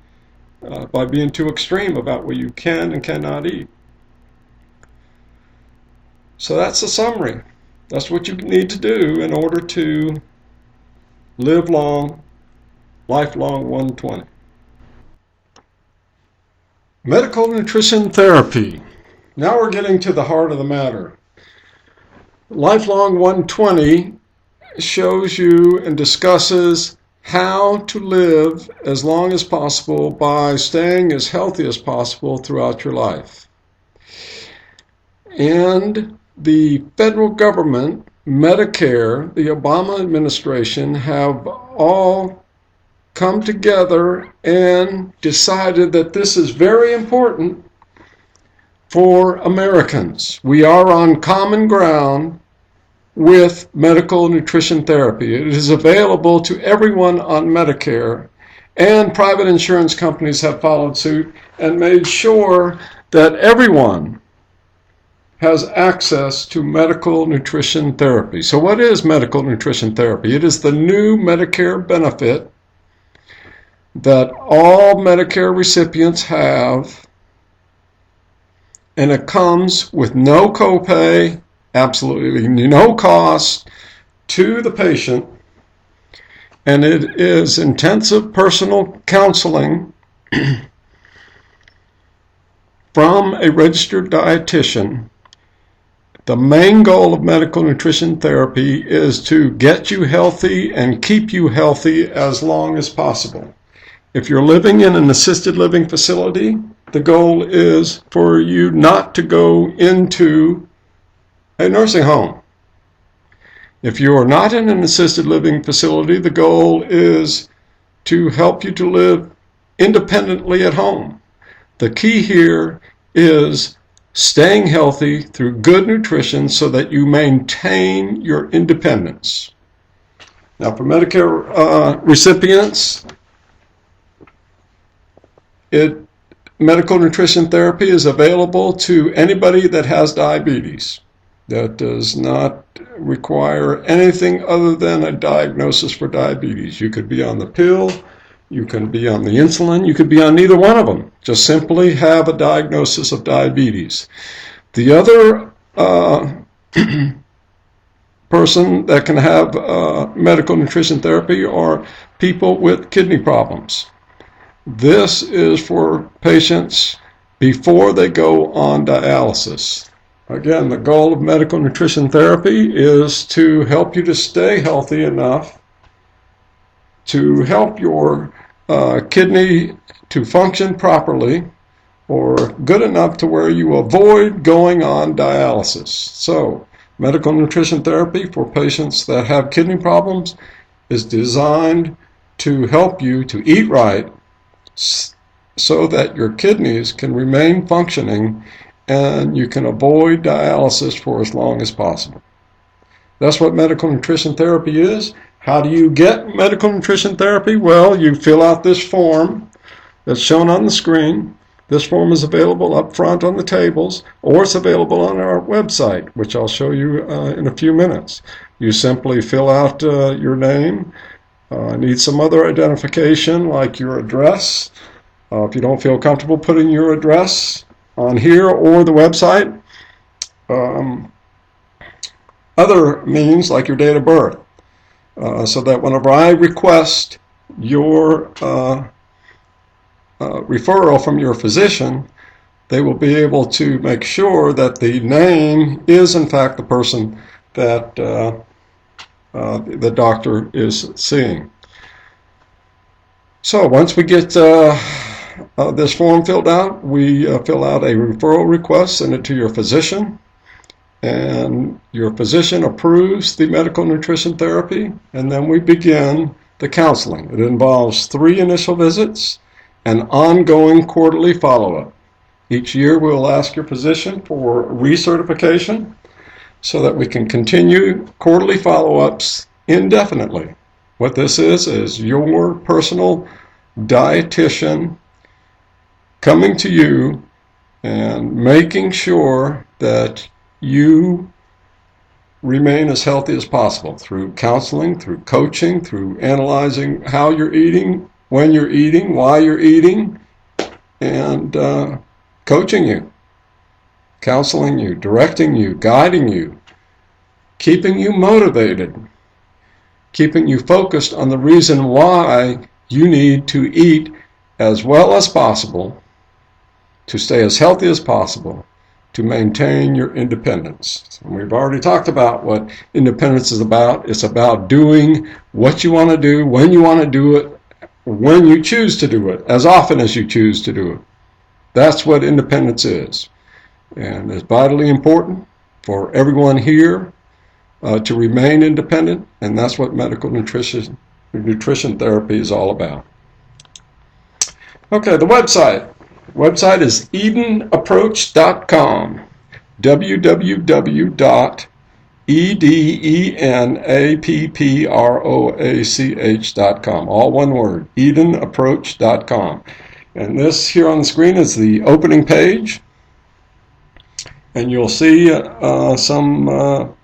by being too extreme about what you can and cannot eat. So that's the summary. That's what you need to do in order to live long, lifelong 120. Medical nutrition therapy. Now we're getting to the heart of the matter. Lifelong 120 shows you and discusses how to live as long as possible by staying as healthy as possible throughout your life. And the federal government, Medicare, the Obama administration have all come together and decided that this is very important for Americans. We are on common ground with medical nutrition therapy. It is available to everyone on Medicare, and private insurance companies have followed suit and made sure that everyone has access to medical nutrition therapy. So what is medical nutrition therapy? It is the new Medicare benefit that all Medicare recipients have, and it comes with no copay, absolutely no cost to the patient, and it is intensive personal counseling from a registered dietitian. The main goal of medical nutrition therapy is to get you healthy and keep you healthy as long as possible. If you're living in an assisted living facility, the goal is for you not to go into a nursing home. If you are not in an assisted living facility, the goal is to help you to live independently at home. The key here is staying healthy through good nutrition so that you maintain your independence. Now, for Medicare recipients, medical nutrition therapy is available to anybody that has diabetes. That does not require anything other than a diagnosis for diabetes. You could be on the pill, you can be on the insulin, you could be on neither one of them. Just simply have a diagnosis of diabetes. The other person that can have medical nutrition therapy are people with kidney problems. This is for patients before they go on dialysis. Again, the goal of medical nutrition therapy is to help you to stay healthy enough to help your kidney to function properly, or good enough to where you avoid going on dialysis. So, medical nutrition therapy for patients that have kidney problems is designed to help you to eat right so that your kidneys can remain functioning and you can avoid dialysis for as long as possible. That's what medical nutrition therapy is. How do you get medical nutrition therapy? Well, you fill out this form that's shown on the screen. This form is available up front on the tables, or it's available on our website, which I'll show you in a few minutes. You simply fill out your name, need some other identification like your address. If you don't feel comfortable putting your address on here or the website, other means like your date of birth, so that whenever I request your referral from your physician, they will be able to make sure that the name is in fact the person that the doctor is seeing. So once we get this form filled out, we fill out a referral request, send it to your physician, and your physician approves the medical nutrition therapy, and then we begin the counseling. It involves 3 initial visits and ongoing quarterly follow-up. Each year we'll ask your physician for recertification so that we can continue quarterly follow-ups indefinitely. What this is your personal dietitian coming to you and making sure that you remain as healthy as possible through counseling, through coaching, through analyzing how you're eating, when you're eating, why you're eating, and coaching you, counseling you, directing you, guiding you, keeping you motivated, keeping you focused on the reason why you need to eat as well as possible, to stay as healthy as possible, to maintain your independence. And we've already talked about what independence is about. It's about doing what you want to do, when you want to do it, when you choose to do it, as often as you choose to do it. That's what independence is. And it's vitally important for everyone here to remain independent, and that's what medical nutrition therapy is all about. Okay, the website. Website is EdenApproach.com. www.edenapproach.com. All one word, EdenApproach.com. And this here on the screen is the opening page. And you'll see some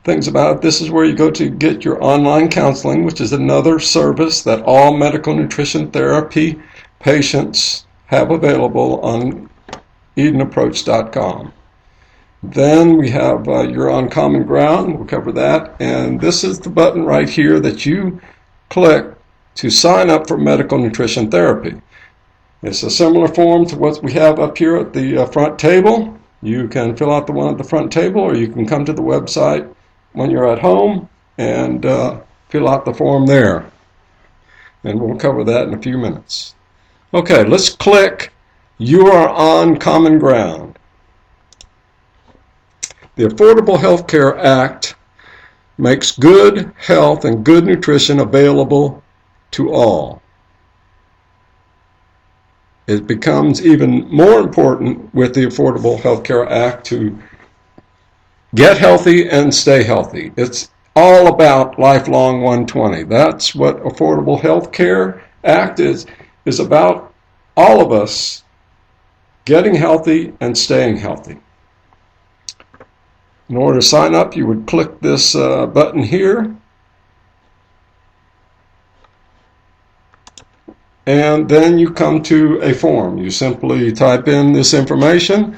things about it. This is where you go to get your online counseling, which is another service that all medical nutrition therapy patients have available on EdenApproach.com. Then we have You're on Common Ground. We'll cover that. And this is the button right here that you click to sign up for medical nutrition therapy. It's a similar form to what we have up here at the front table. You can fill out the one at the front table, or you can come to the website when you're at home and fill out the form there. And we'll cover that in a few minutes. Okay, let's click You Are on Common Ground. The Affordable Health Care Act makes good health and good nutrition available to all. It becomes even more important with the Affordable Health Care Act to get healthy and stay healthy. It's all about lifelong 120. That's what Affordable Health Care Act is about, all of us getting healthy and staying healthy. In order to sign up, you would click this button here, and then you come to a form. You simply type in this information.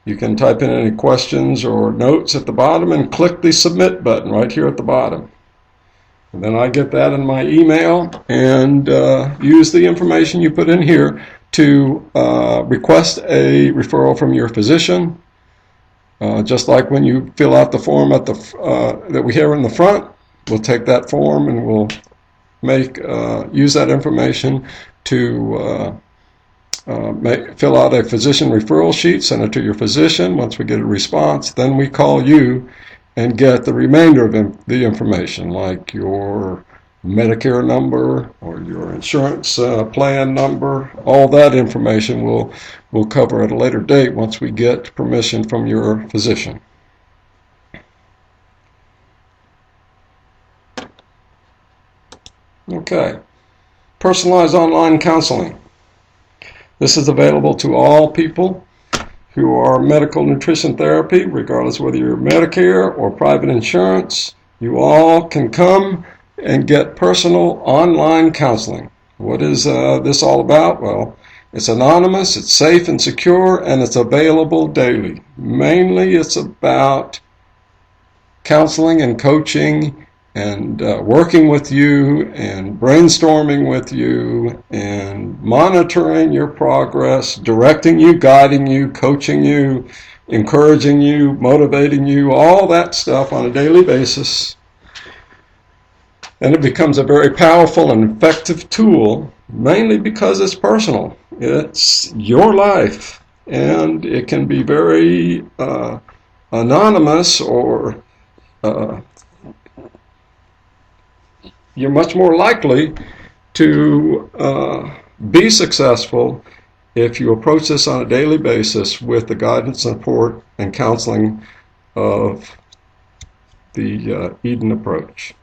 You can type in any questions or notes at the bottom and click the submit button right here at the bottom. And then I get that in my email and use the information you put in here to request a referral from your physician. Just like when you fill out the form at the that we have in the front, we'll take that form and we'll use that information to fill out a physician referral sheet, send it to your physician. Once we get a response, then we call you and get the remainder of the information, like your Medicare number or your insurance plan number. All that information we'll cover at a later date once we get permission from your physician. Okay, personalized online counseling. This is available to all people who are medical nutrition therapy, regardless whether you're Medicare or private insurance. You all can come and get personal online counseling. What is this all about? Well, it's anonymous, it's safe and secure, and it's available daily. Mainly it's about counseling and coaching and working with you and brainstorming with you and monitoring your progress, directing you, guiding you, coaching you, encouraging you, motivating you, all that stuff on a daily basis. And it becomes a very powerful and effective tool, mainly because it's personal. It's your life, and it can be very anonymous, or you're much more likely to be successful if you approach this on a daily basis with the guidance, support, and counseling of the Eden approach.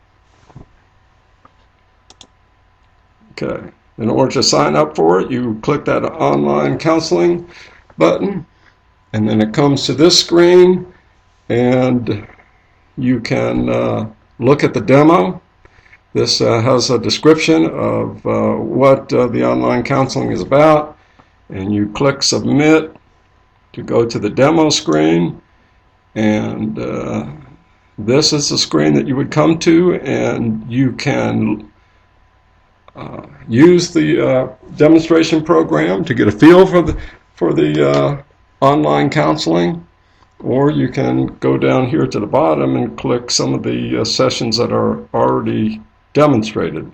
Okay. In order to sign up for it, you click that online counseling button, and then it comes to this screen, and you can look at the demo. This has a description of what the online counseling is about, and you click submit to go to the demo screen, and this is the screen that you would come to, and you can use the demonstration program to get a feel for the online counseling, or you can go down here to the bottom and click some of the sessions that are already demonstrated.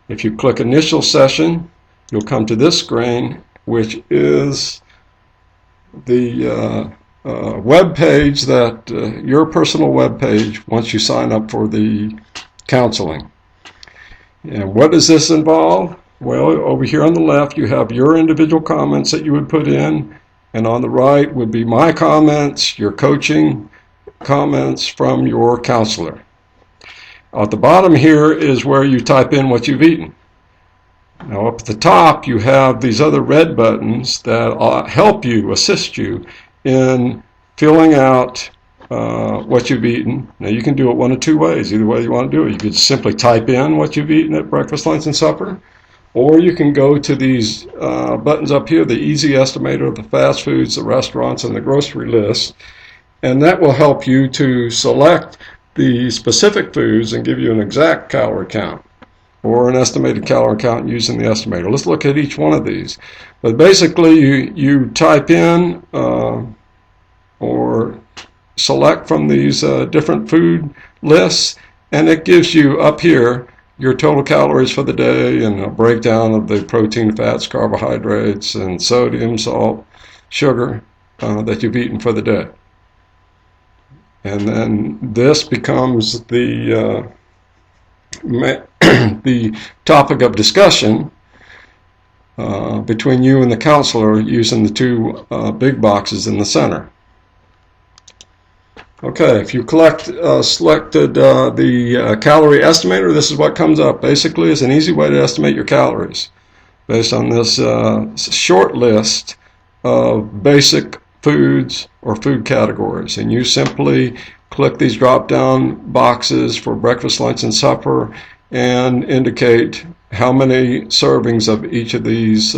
If you click initial session, you'll come to this screen, which is the web page that your personal web page once you sign up for the counseling. And what does this involve? Well, over here on the left you have your individual comments that you would put in, and on the right would be my comments, your coaching comments from your counselor. At the bottom here is where you type in what you've eaten. Now up at the top you have these other red buttons that help you, assist you in filling out what you've eaten. Now you can do it one of two ways, either way you want to do it. You could simply type in what you've eaten at breakfast, lunch, and supper, or you can go to these buttons up here, the easy estimator of the fast foods, the restaurants, and the grocery list, and that will help you to select the specific foods and give you an exact calorie count or an estimated calorie count using the estimator. Let's look at each one of these. But basically you type in or select from these different food lists, and it gives you up here your total calories for the day and a breakdown of the protein, fats, carbohydrates, and sodium, salt, sugar that you've eaten for the day. And then this becomes the the topic of discussion between you and the counselor using the two big boxes in the center. Okay, if you selected the calorie estimator, this is what comes up. Basically, it's an easy way to estimate your calories based on this short list of basic foods or food categories. And you simply click these drop-down boxes for breakfast, lunch, and supper and indicate how many servings of each of these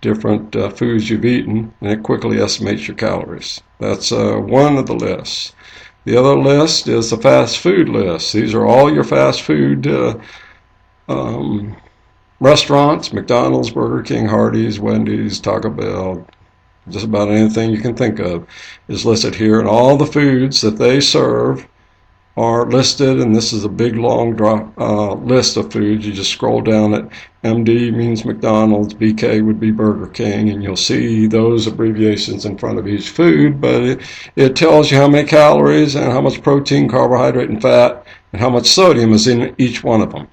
different foods you've eaten, and it quickly estimates your calories. That's one of the lists. The other list is the fast food list. These are all your fast food restaurants: McDonald's, Burger King, Hardee's, Wendy's, Taco Bell. Just about anything you can think of is listed here, and all the foods that they serve are listed, and this is a big long list of foods. You just scroll down it. MD means McDonald's, BK would be Burger King, and you'll see those abbreviations in front of each food, but it tells you how many calories and how much protein, carbohydrate, and fat, and how much sodium is in each one of them.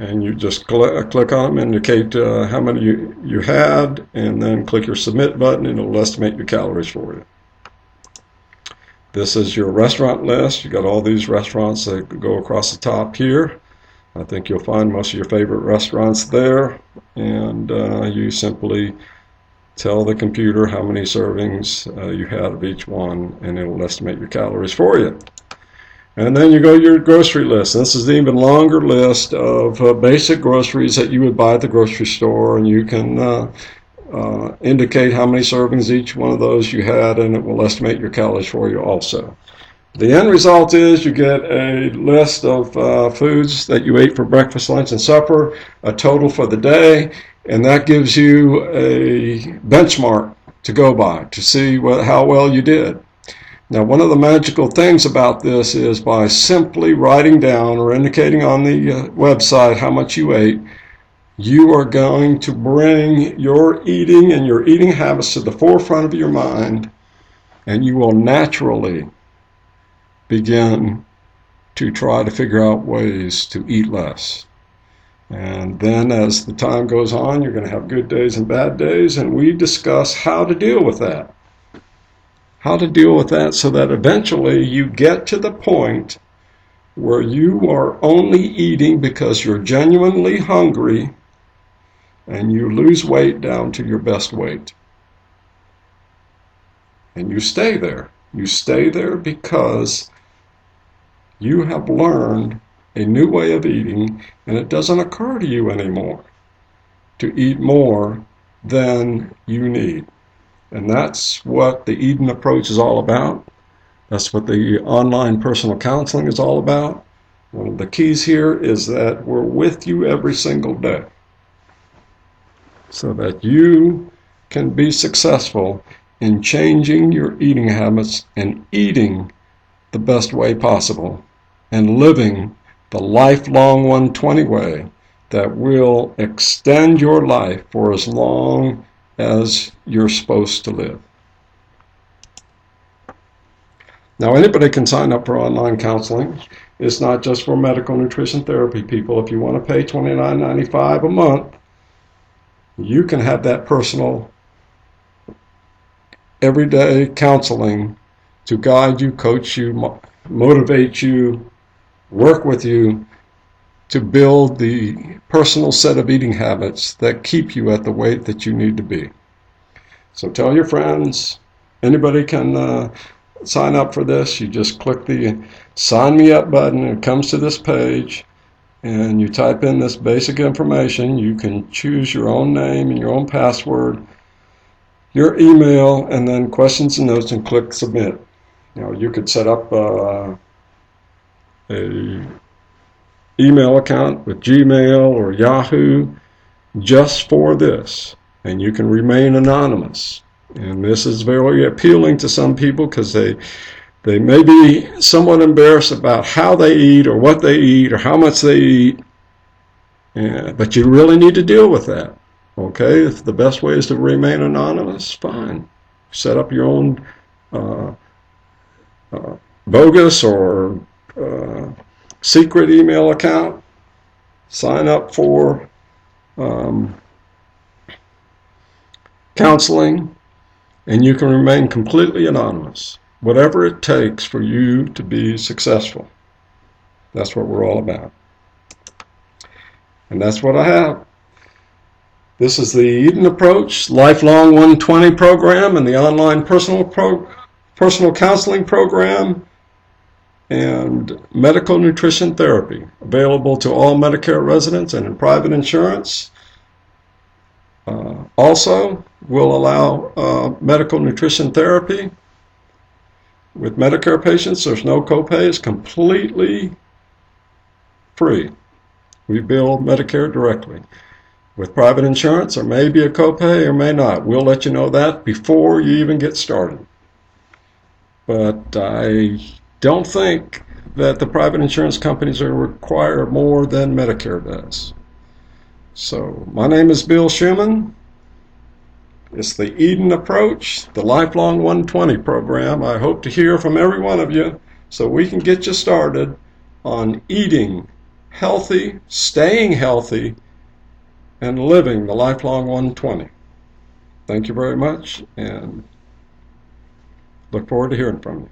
And you just click on them, indicate how many you had, and then click your submit button, and it'll estimate your calories for you. This is your restaurant list. You got all these restaurants that go across the top here. I think you'll find most of your favorite restaurants there, and you simply tell the computer how many servings you had of each one, and it'll estimate your calories for you. And then you go to your grocery list. This is the even longer list of basic groceries that you would buy at the grocery store, and you can indicate how many servings each one of those you had, and it will estimate your calories for you also. The end result is you get a list of foods that you ate for breakfast, lunch, and supper, a total for the day, and that gives you a benchmark to go by to see how well you did. Now, one of the magical things about this is by simply writing down or indicating on the website how much you ate, you are going to bring your eating and your eating habits to the forefront of your mind, and you will naturally begin to try to figure out ways to eat less. And then as the time goes on, you're going to have good days and bad days, and we discuss how to deal with that. How to deal with that so that eventually you get to the point where you are only eating because you're genuinely hungry, and you lose weight down to your best weight. And you stay there. You stay there because you have learned a new way of eating, and it doesn't occur to you anymore to eat more than you need. And that's what the Eden approach is all about. That's what the online personal counseling is all about. One of the keys here is that we're with you every single day so that you can be successful in changing your eating habits and eating the best way possible and living the lifelong 120 way that will extend your life for as long as you're supposed to live. Now, anybody can sign up for online counseling. It's not just for medical nutrition therapy people. If you want to pay $29.95 a month, you can have that personal, everyday counseling to guide you, coach you, motivate you, work with you to build the personal set of eating habits that keep you at the weight that you need to be. So tell your friends. Anybody can sign up for this. You just click the sign me up button. It comes to this page, and you type in this basic information. You can choose your own name and your own password, your email, and then questions and notes, and click submit. You could set up a email account with Gmail or Yahoo just for this, and you can remain anonymous. And this is very appealing to some people because they may be somewhat embarrassed about how they eat or what they eat or how much they eat, but you really need to deal with that. Okay, if the best way is to remain anonymous, fine. Set up your own bogus or secret email account. Sign up for counseling, and you can remain completely anonymous. Whatever it takes for you to be successful. That's what we're all about. And that's what I have. This is the Eden Approach Lifelong 120 program and the online personal counseling program and medical nutrition therapy, available to all Medicare residents and in private insurance. Also, we'll allow medical nutrition therapy with Medicare patients. There's no copay. It's completely free. We bill Medicare directly. With private insurance, there may be a copay or may not. We'll let you know that before you even get started. But I don't think that the private insurance companies are require more than Medicare does. So my name is Bill Schuman. It's the Eden Approach, the Lifelong 120 program. I hope to hear from every one of you so we can get you started on eating healthy, staying healthy, and living the lifelong 120. Thank you very much, and look forward to hearing from you.